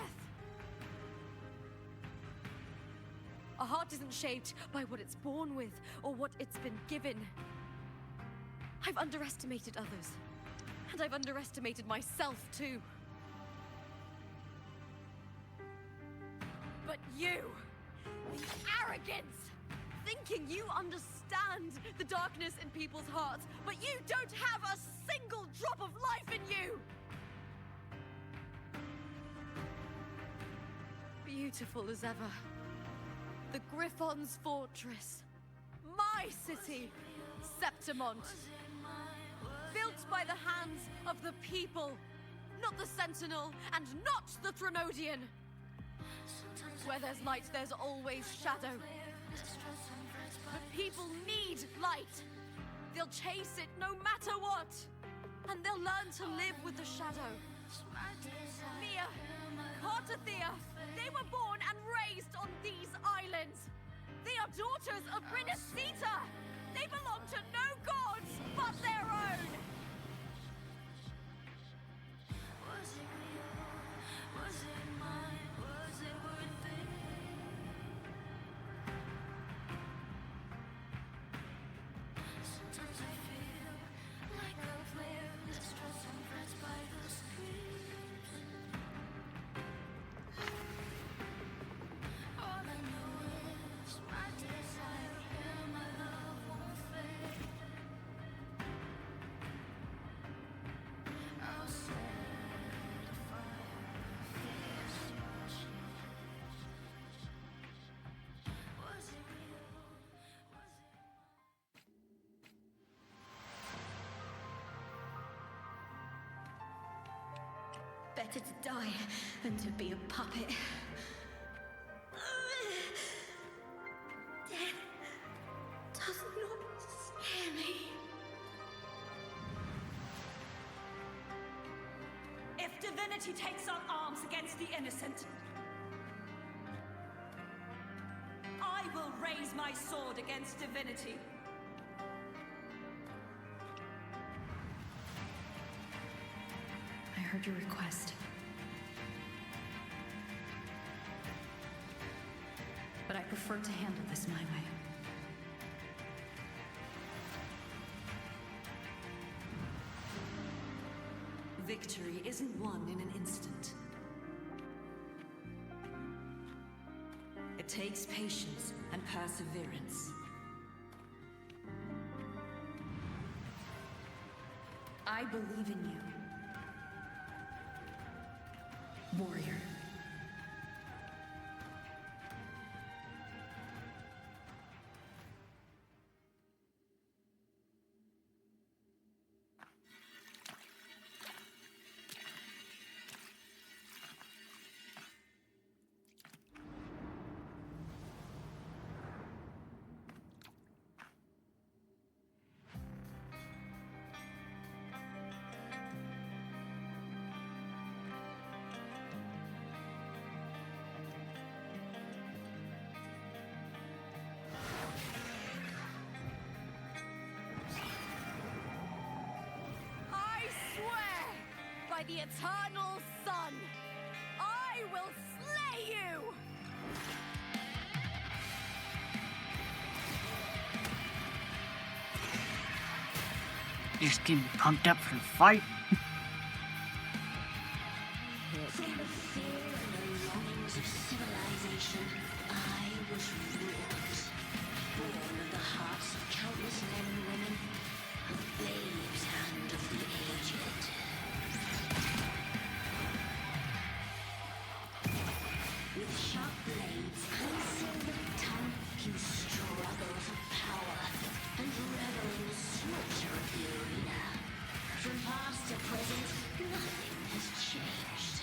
A heart isn't shaped by what it's born with or what it's been given. I've underestimated others, and I've underestimated myself too. But you, the arrogance, thinking you understand the darkness in people's hearts, but you don't have a single drop of life in you! Beautiful as ever. The Griffon's fortress. My city, Septimont. Built by the hands of the people, not the Sentinel and not the Threnodian. Where there's light, there's always shadow. But people need light. They'll chase it no matter what. And they'll learn to live with the shadow. Mia, Cartathea, they were born and raised on these islands. They are daughters of Rinascita. They belong to no gods but their own. Was it real? Was it mine? Was it worth it? Sometimes I feel like I've lived stressed and pressed by the screams. All I know is my desire and my love won't fade. I'll set a fire, fierce your cheeks. Was it real? Was it Better to die than to be a puppet. Death does not scare me. If divinity takes up arms against the innocent, I will raise my sword against divinity. I heard your request. But I prefer to handle this my way. Victory isn't won in an instant. It takes patience and perseverance. I believe in you, warrior. I swear by the eternal sun, I will slay you! Just get pumped up for the fight. From the fear and the longings of civilization, I was ruined. Born of the hearts of countless men and women, a babe's hand of the aged. With sharp blades and silver tongue, you struggle for power and revel in the slaughter of the arena. From past to present, nothing has changed.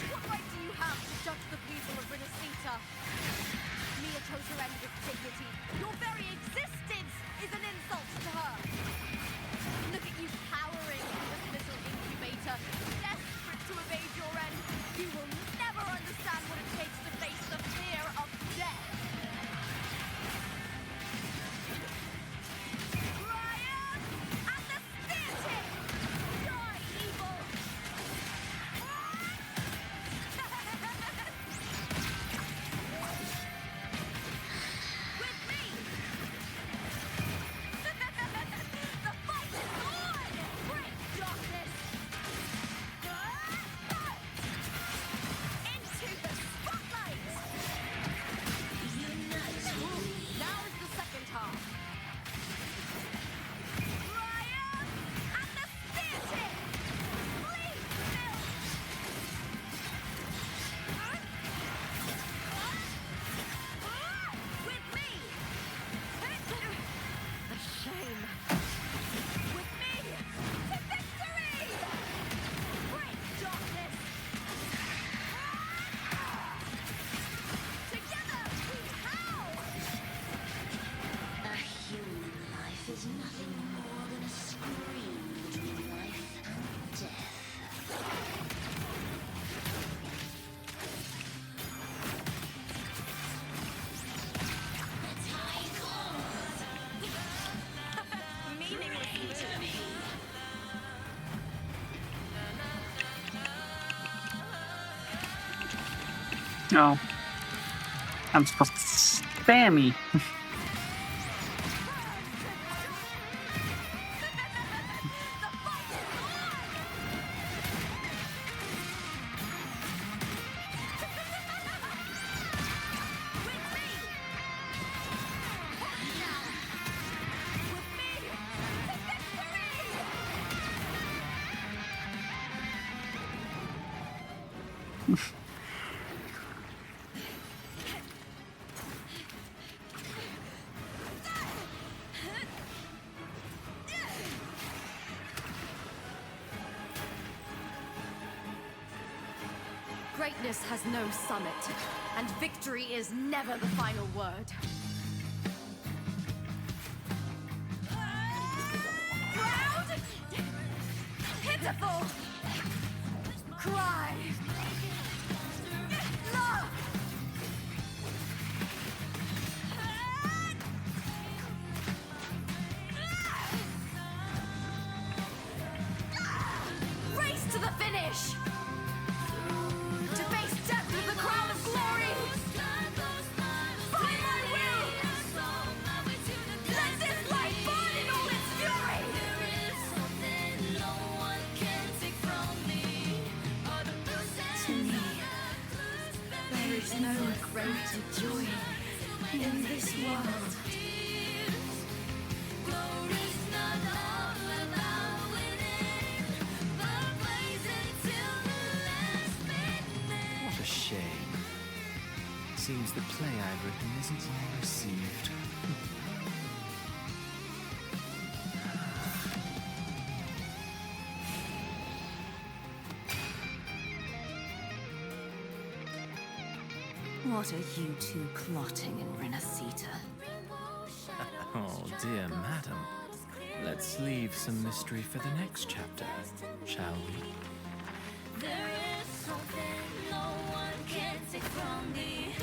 What right do you have to judge the people of Rinascita? Mia chose her end with dignity. Your very existence is an insult to her. Look at you cowering in this little incubator, desperate to evade your end. You will never understand what it takes to face the fear of death. Ryan and the Oh. I'm supposed to spammy. Greatness has no summit, and victory is never the final word. Proud! Pitiful! Cry! Love! Race to the finish! To face death with the crown of glory! By my will! Let this light burn in all its fury! To me, there is no greater joy in this world. What a shame. Seems the play I've written isn't well received. What are you two plotting in Rinascita? Oh, dear madam. Let's leave some mystery for the next chapter, shall we? There is something no one can take from me.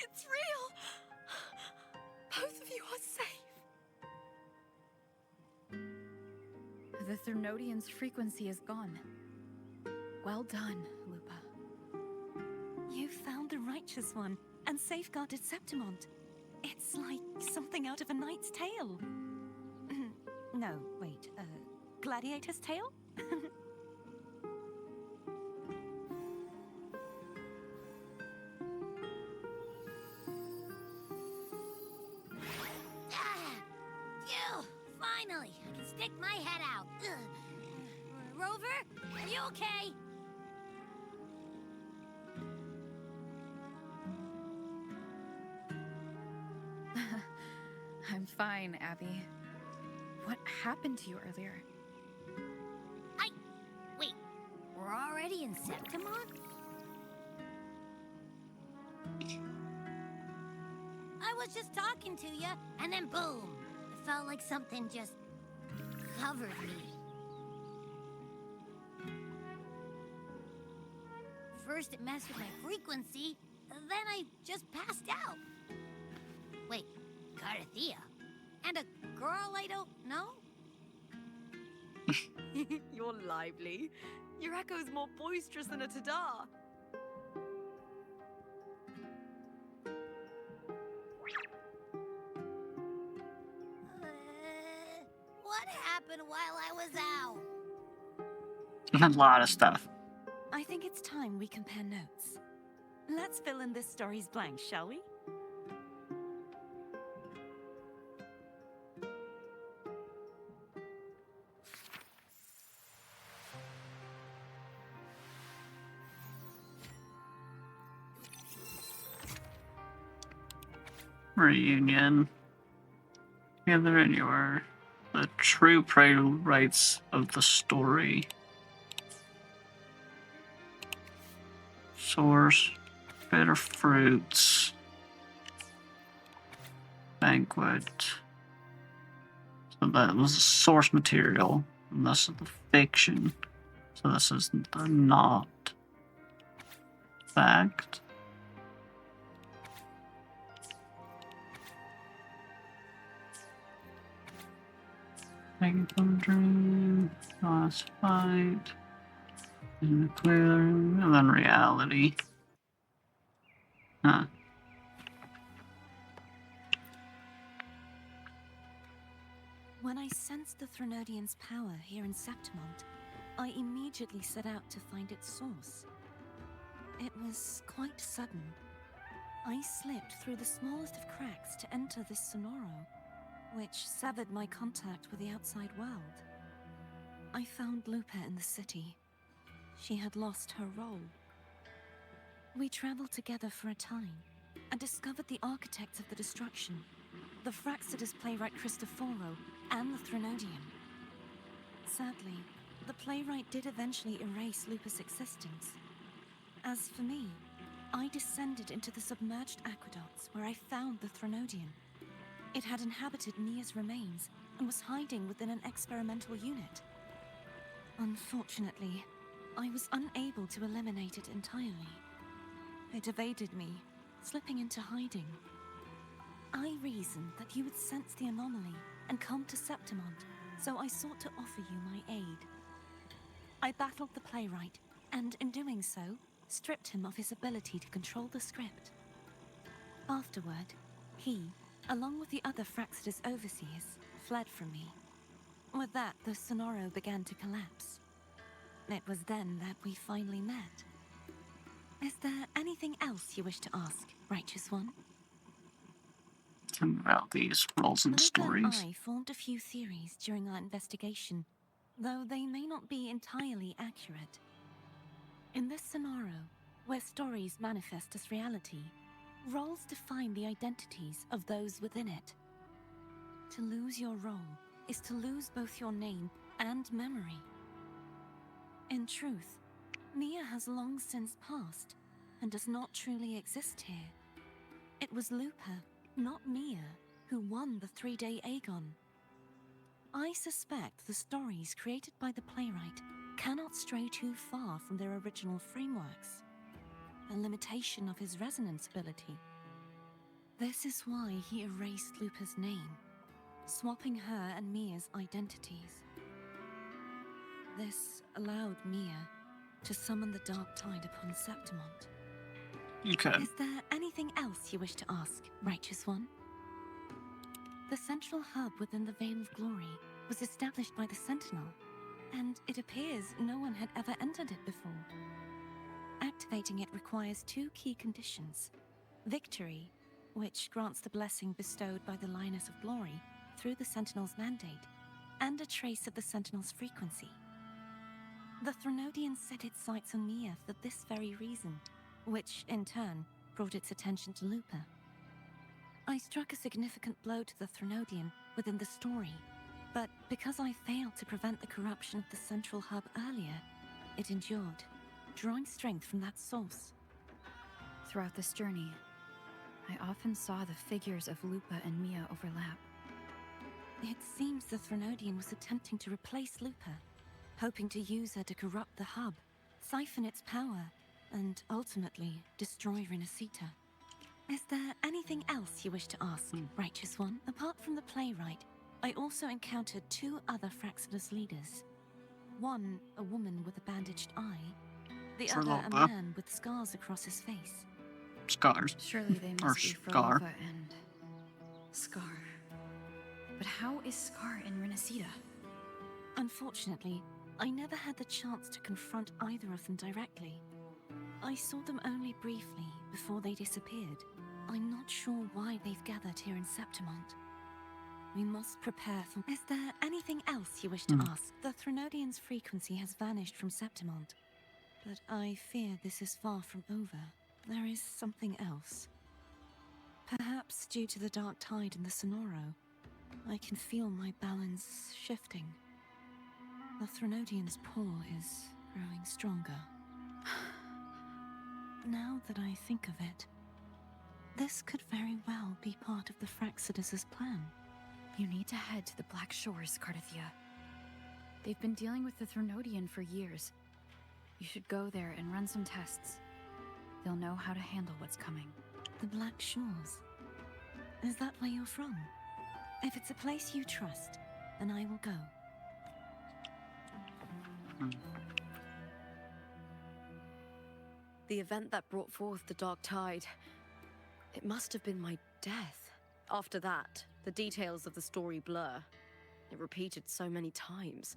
It's real! Both of you are safe. The Thernodian's frequency is gone. Well done, Lupa. You found the righteous one and safeguarded Septimont. It's like something out of a knight's tale. No, wait, gladiator's tale? Phew! Finally, I can stick my head out. Ugh. Rover, are you okay? I'm fine, Abby. What happened to you earlier? Wait, we're already in Septimont? I was just talking to you, and then boom! It felt like something just covered me. First it messed with my frequency, then I just passed out. Wait, Carthea? And a girl I don't know? You're lively. Your echo's more boisterous than a Tadar. What happened while I was out? A lot of stuff. I think it's time we compare notes. Let's fill in this story's blanks, shall we? reunion. Together anywhere. The true playwrights of the story. Source. Bitter fruits. Banquet. So that was the source material. And this is the fiction. So this is the not fact. Taking from dream, last fight, in the clearing, and then reality. Huh. When I sensed the Threnodian's power here in Septimont, I immediately set out to find its source. It was quite sudden. I slipped through the smallest of cracks to enter this sonoro, which severed my contact with the outside world. I found Lupa in the city. She had lost her role. We traveled together for a time and discovered the architects of the destruction, the Fraxidus playwright Cristoforo and the Threnodian. Sadly, the playwright did eventually erase Lupa's existence. As for me, I descended into the submerged aqueducts where I found the Threnodian. It had inhabited Mia's remains and was hiding within an experimental unit. Unfortunately, I was unable to eliminate it entirely. It evaded me, slipping into hiding. I reasoned that you would sense the anomaly and come to Septimont, so I sought to offer you my aid. I battled the playwright, and in doing so, stripped him of his ability to control the script. Afterward, he, along with the other Fraxidus overseers, fled from me. With that, the sonoro began to collapse. It was then that we finally met. Is there anything else you wish to ask, Righteous One? About these roles and Lupa stories. and I formed a few theories during our investigation, though they may not be entirely accurate. In this scenario, where stories manifest as reality, roles define the identities of those within it. To lose your role is to lose both your name and memory. In truth, Mia has long since passed and does not truly exist here. It was Lupa, not Mia, who won the 3-day Aegon. I suspect the stories created by the playwright cannot stray too far from their original frameworks, a limitation of his resonance ability. This is why he erased Lupa's name, swapping her and Mia's identities. This allowed Mia to summon the Dark Tide upon Septimont. Okay. Is there anything else you wish to ask, Righteous One? The central hub within the Veil of Glory was established by the Sentinel, and it appears no one had ever entered it before. Activating it requires 2 key conditions: victory, which grants the blessing bestowed by the Lioness of Glory through the Sentinel's mandate, and a trace of the Sentinel's frequency. The Threnodian set its sights on Mia for this very reason, which, in turn, brought its attention to Lupa. I struck a significant blow to the Threnodian within the story, but because I failed to prevent the corruption of the central hub earlier, it endured, drawing strength from that source. Throughout this journey, I often saw the figures of Lupa and Mia overlap. It seems the Threnodian was attempting to replace Lupa, hoping to use her to corrupt the hub, siphon its power, and ultimately destroy Rinascita. Is there anything else you wish to ask, Righteous One? Apart from the playwright, I also encountered 2 other Fraxidus leaders. One, a woman with a bandaged eye, the other a Frolova. man with scars across his face. Scars. Surely they Or must be Scar. Frolova and Scar. But how is Scar in Rinascita? Unfortunately, I never had the chance to confront either of them directly. I saw them only briefly before they disappeared. I'm not sure why they've gathered here in Septimont. We must prepare for... Is there anything else you wish to ask? The Threnodian's frequency has vanished from Septimont, but I fear this is far from over. There is something else. Perhaps due to the dark tide in the Sonoro, I can feel my balance shifting. The Threnodian's pull is growing stronger. Now that I think of it, this could very well be part of the Fraxidus' plan. You need to head to the Black Shores, Cardathia. They've been dealing with the Threnodian for years. You should go there and run some tests. They'll know how to handle what's coming. The Black Shores? Is that where you're from? If it's a place you trust, then I will go. The event that brought forth the Dark Tide, it must have been my death. After that, the details of the story blur. It repeated so many times.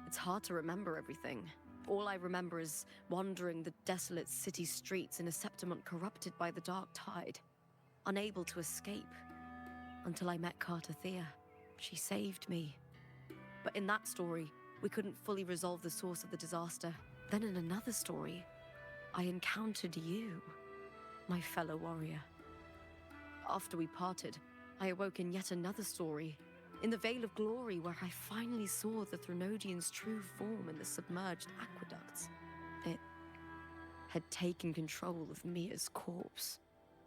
It's hard to remember everything. All I remember is wandering the desolate city streets in a Septimont corrupted by the Dark Tide, unable to escape, until I met Cardathia. She saved me. But in that story, we couldn't fully resolve the source of the disaster. Then in another story, I encountered you, my fellow warrior. After we parted, I awoke in yet another story, in the Vale of Glory, where I finally saw the Threnodian's true form in the submerged aqueducts. It had taken control of Mia's corpse,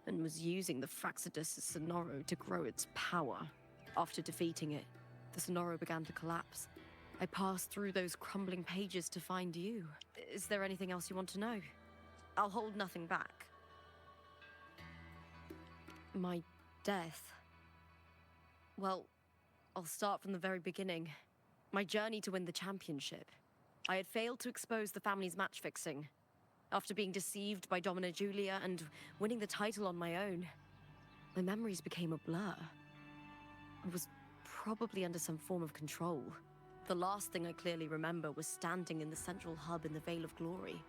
and was using the Fraxidus' Sonoro to grow its power. After defeating it, the Sonoro began to collapse. I passed through those crumbling pages to find you. Is there anything else you want to know? I'll hold nothing back. My death. Well, I'll start from the very beginning. My journey to win the championship. I had failed to expose the family's match fixing. After being deceived by Domina Julia and winning the title on my own, my memories became a blur. I was probably under some form of control. The last thing I clearly remember was standing in the central hub in the Vale of Glory,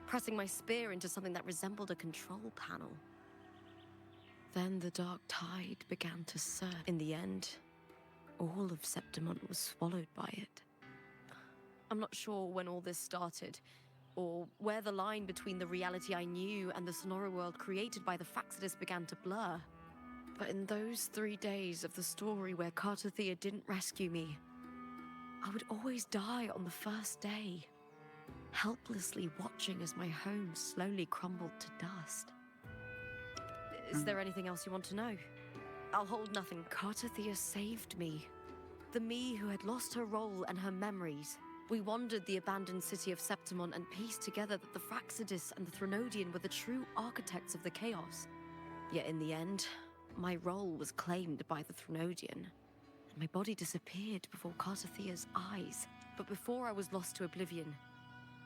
pressing my spear into something that resembled a control panel. Then the dark tide began to surge. In the end, all of Septimont was swallowed by it. I'm not sure when all this started, or where the line between the reality I knew and the Sonoro world created by the Fraxidus began to blur. But in those 3 days of the story where Cardathia didn't rescue me, I would always die on the first day, helplessly watching as my home slowly crumbled to dust. Is there anything else you want to know? I'll hold nothing. Cardathia saved me. The me who had lost her role and her memories. We wandered the abandoned city of Septimont and pieced together that the Fraxidus and the Threnodian were the true architects of the chaos. Yet in the end, my role was claimed by the Threnodian, and my body disappeared before Cardathia's eyes. But before I was lost to oblivion,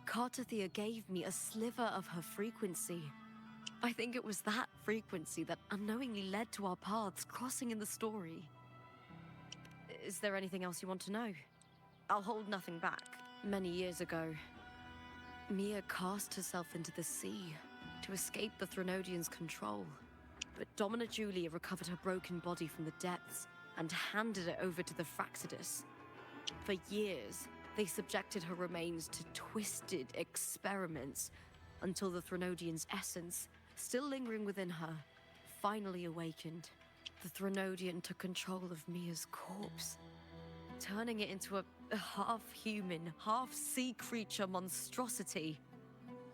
Cardathia gave me a sliver of her frequency. I think it was that frequency that unknowingly led to our paths crossing in the story. Is there anything else you want to know? I'll hold nothing back. Many years ago, Mia cast herself into the sea to escape the Threnodian's control. But Domina Julia recovered her broken body from the depths and handed it over to the Fraxidus. For years, they subjected her remains to twisted experiments until the Threnodian's essence, still lingering within her, finally awakened. The Threnodian took control of Mia's corpse, turning it into a half-human, half-sea creature monstrosity.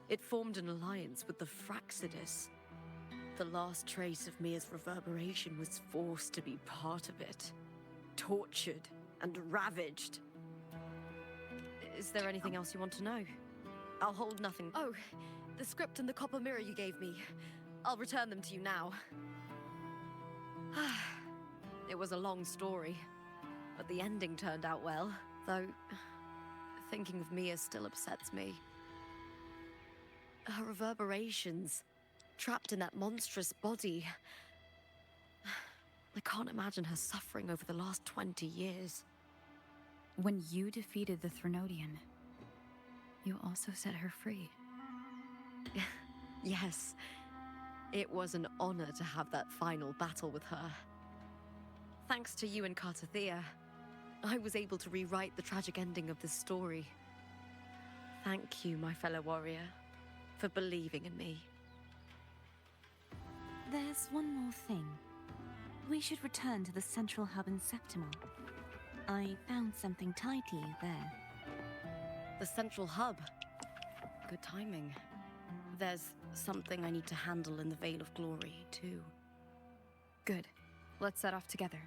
It formed an alliance with the Fraxidus. The last trace of Mia's reverberation was forced to be part of it, tortured and ravaged. Is there anything else you want to know? I'll hold nothing. Oh, the script and the copper mirror you gave me. I'll return them to you now. It was a long story, but the ending turned out well, though thinking of Mia still upsets me. Her reverberations, trapped in that monstrous body. I can't imagine her suffering over the last 20 years. When you defeated the Threnodian, you also set her free. Yes, it was an honor to have that final battle with her. Thanks to you and Cardathia, I was able to rewrite the tragic ending of this story. Thank you, my fellow warrior, for believing in me. There's one more thing. We should return to the central hub in Septimal. I found something tied to you there. The central hub. Good timing. There's something I need to handle in the Veil of Glory, too. Good. Let's set off together.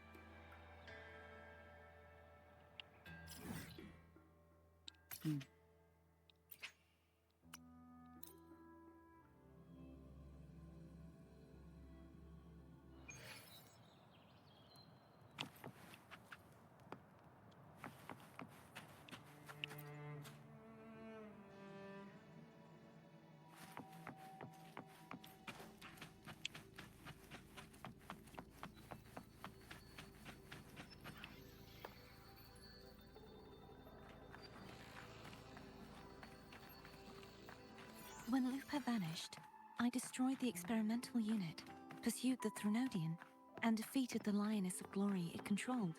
When Lupa vanished, I destroyed the experimental unit, pursued the Threnodian, and defeated the Lioness of Glory it controlled.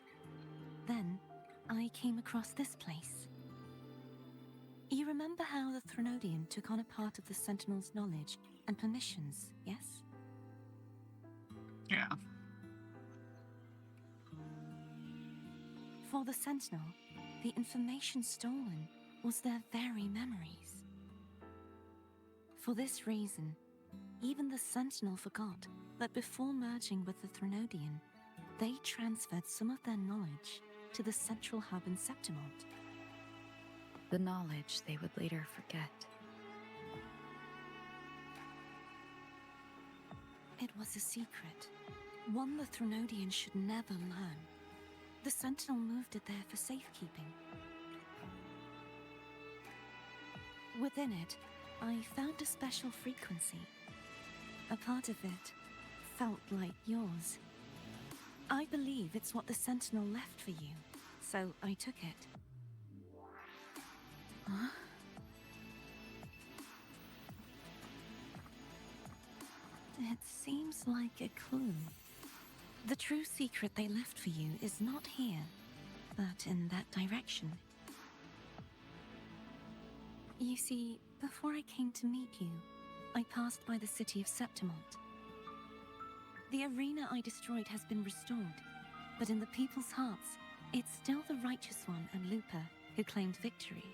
Then, I came across this place. You remember how the Threnodian took on a part of the Sentinel's knowledge and permissions, yes? Yeah. For the Sentinel, the information stolen was their very memories. For this reason, even the Sentinel forgot that before merging with the Threnodian, they transferred some of their knowledge to the central hub in Septimont. The knowledge they would later forget. It was a secret, one the Threnodian should never learn. The Sentinel moved it there for safekeeping. Within it, I found a special frequency. A part of it felt like yours. I believe it's what the Sentinel left for you, so I took it. Huh? It seems like a clue. The true secret they left for you is not here, but in that direction. You see, before I came to meet you, I passed by the city of Septimont. The arena I destroyed has been restored, but in the people's hearts, it's still the Righteous One and Lupa who claimed victory.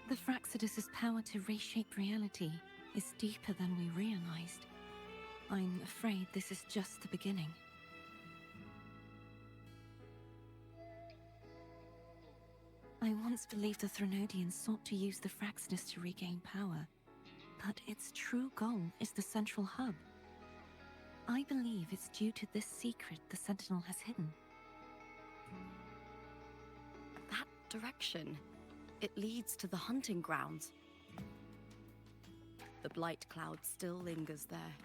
The Fraxidus' power to reshape reality is deeper than we realized. I'm afraid this is just the beginning. I once believed the Threnodians sought to use the Fraxidus to regain power, but its true goal is the central hub. I believe it's due to this secret the Sentinel has hidden. That direction. It leads to the hunting grounds. The blight cloud still lingers there.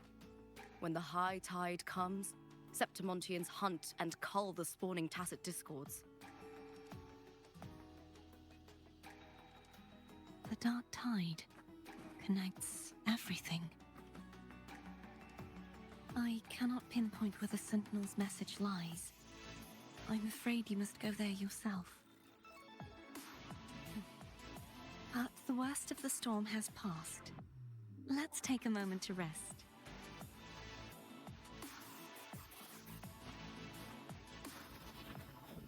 When the high tide comes, Septimontians hunt and cull the spawning tacit discords. The dark tide connects everything. I cannot pinpoint where the Sentinel's message lies. I'm afraid you must go there yourself. But the worst of the storm has passed. Let's take a moment to rest.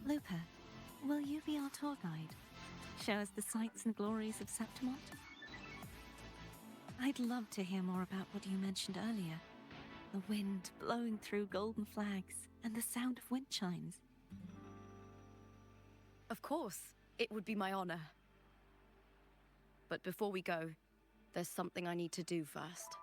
Lupa, will you be our tour guide? Show us the sights and glories of Septimont? I'd love to hear more about what you mentioned earlier. The wind blowing through golden flags and the sound of wind chimes. Of course, it would be my honor. But before we go, there's something I need to do first.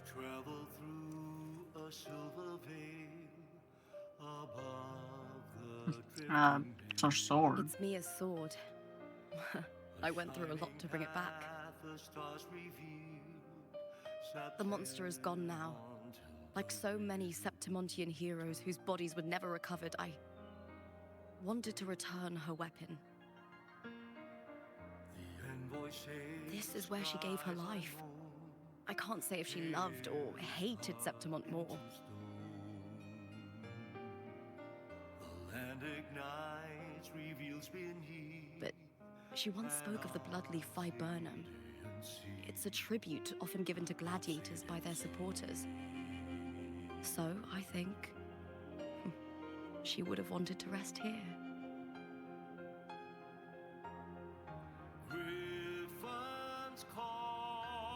Travel through a silver veil above the drifting It's our sword. It's Mia's sword. I went through a lot to bring it back. The monster is gone now. Like so many Septimontian heroes whose bodies were never recovered, I wanted to return her weapon. The This is where she gave her life. I can't say if she loved or hated Septimont more. But she once spoke of the bloodleaf viburnum. It's a tribute often given to gladiators by their supporters. So, I think she would have wanted to rest here. Griffins call,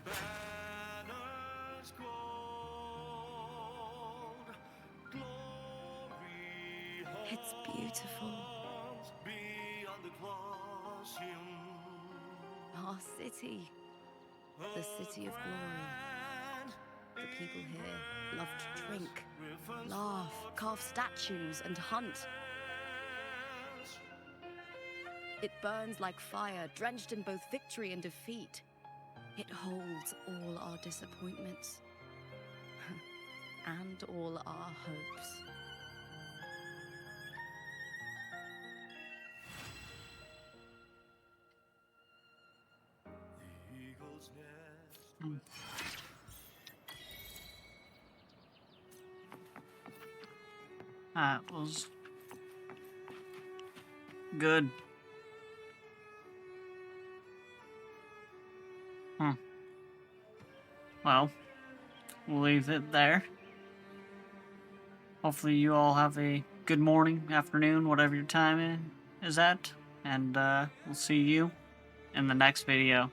banners gold, glory It's beautiful. holds beyond the Colosseum. Our city. The city of glory. The people here love to drink, laugh, carve statues, and hunt. It burns like fire, drenched in both victory and defeat. It holds all our disappointments and all our hopes. The eagle's nest. That was good. Well, we'll leave it there. Hopefully you all have a good morning, afternoon, whatever your time is at. And we'll see you in the next video.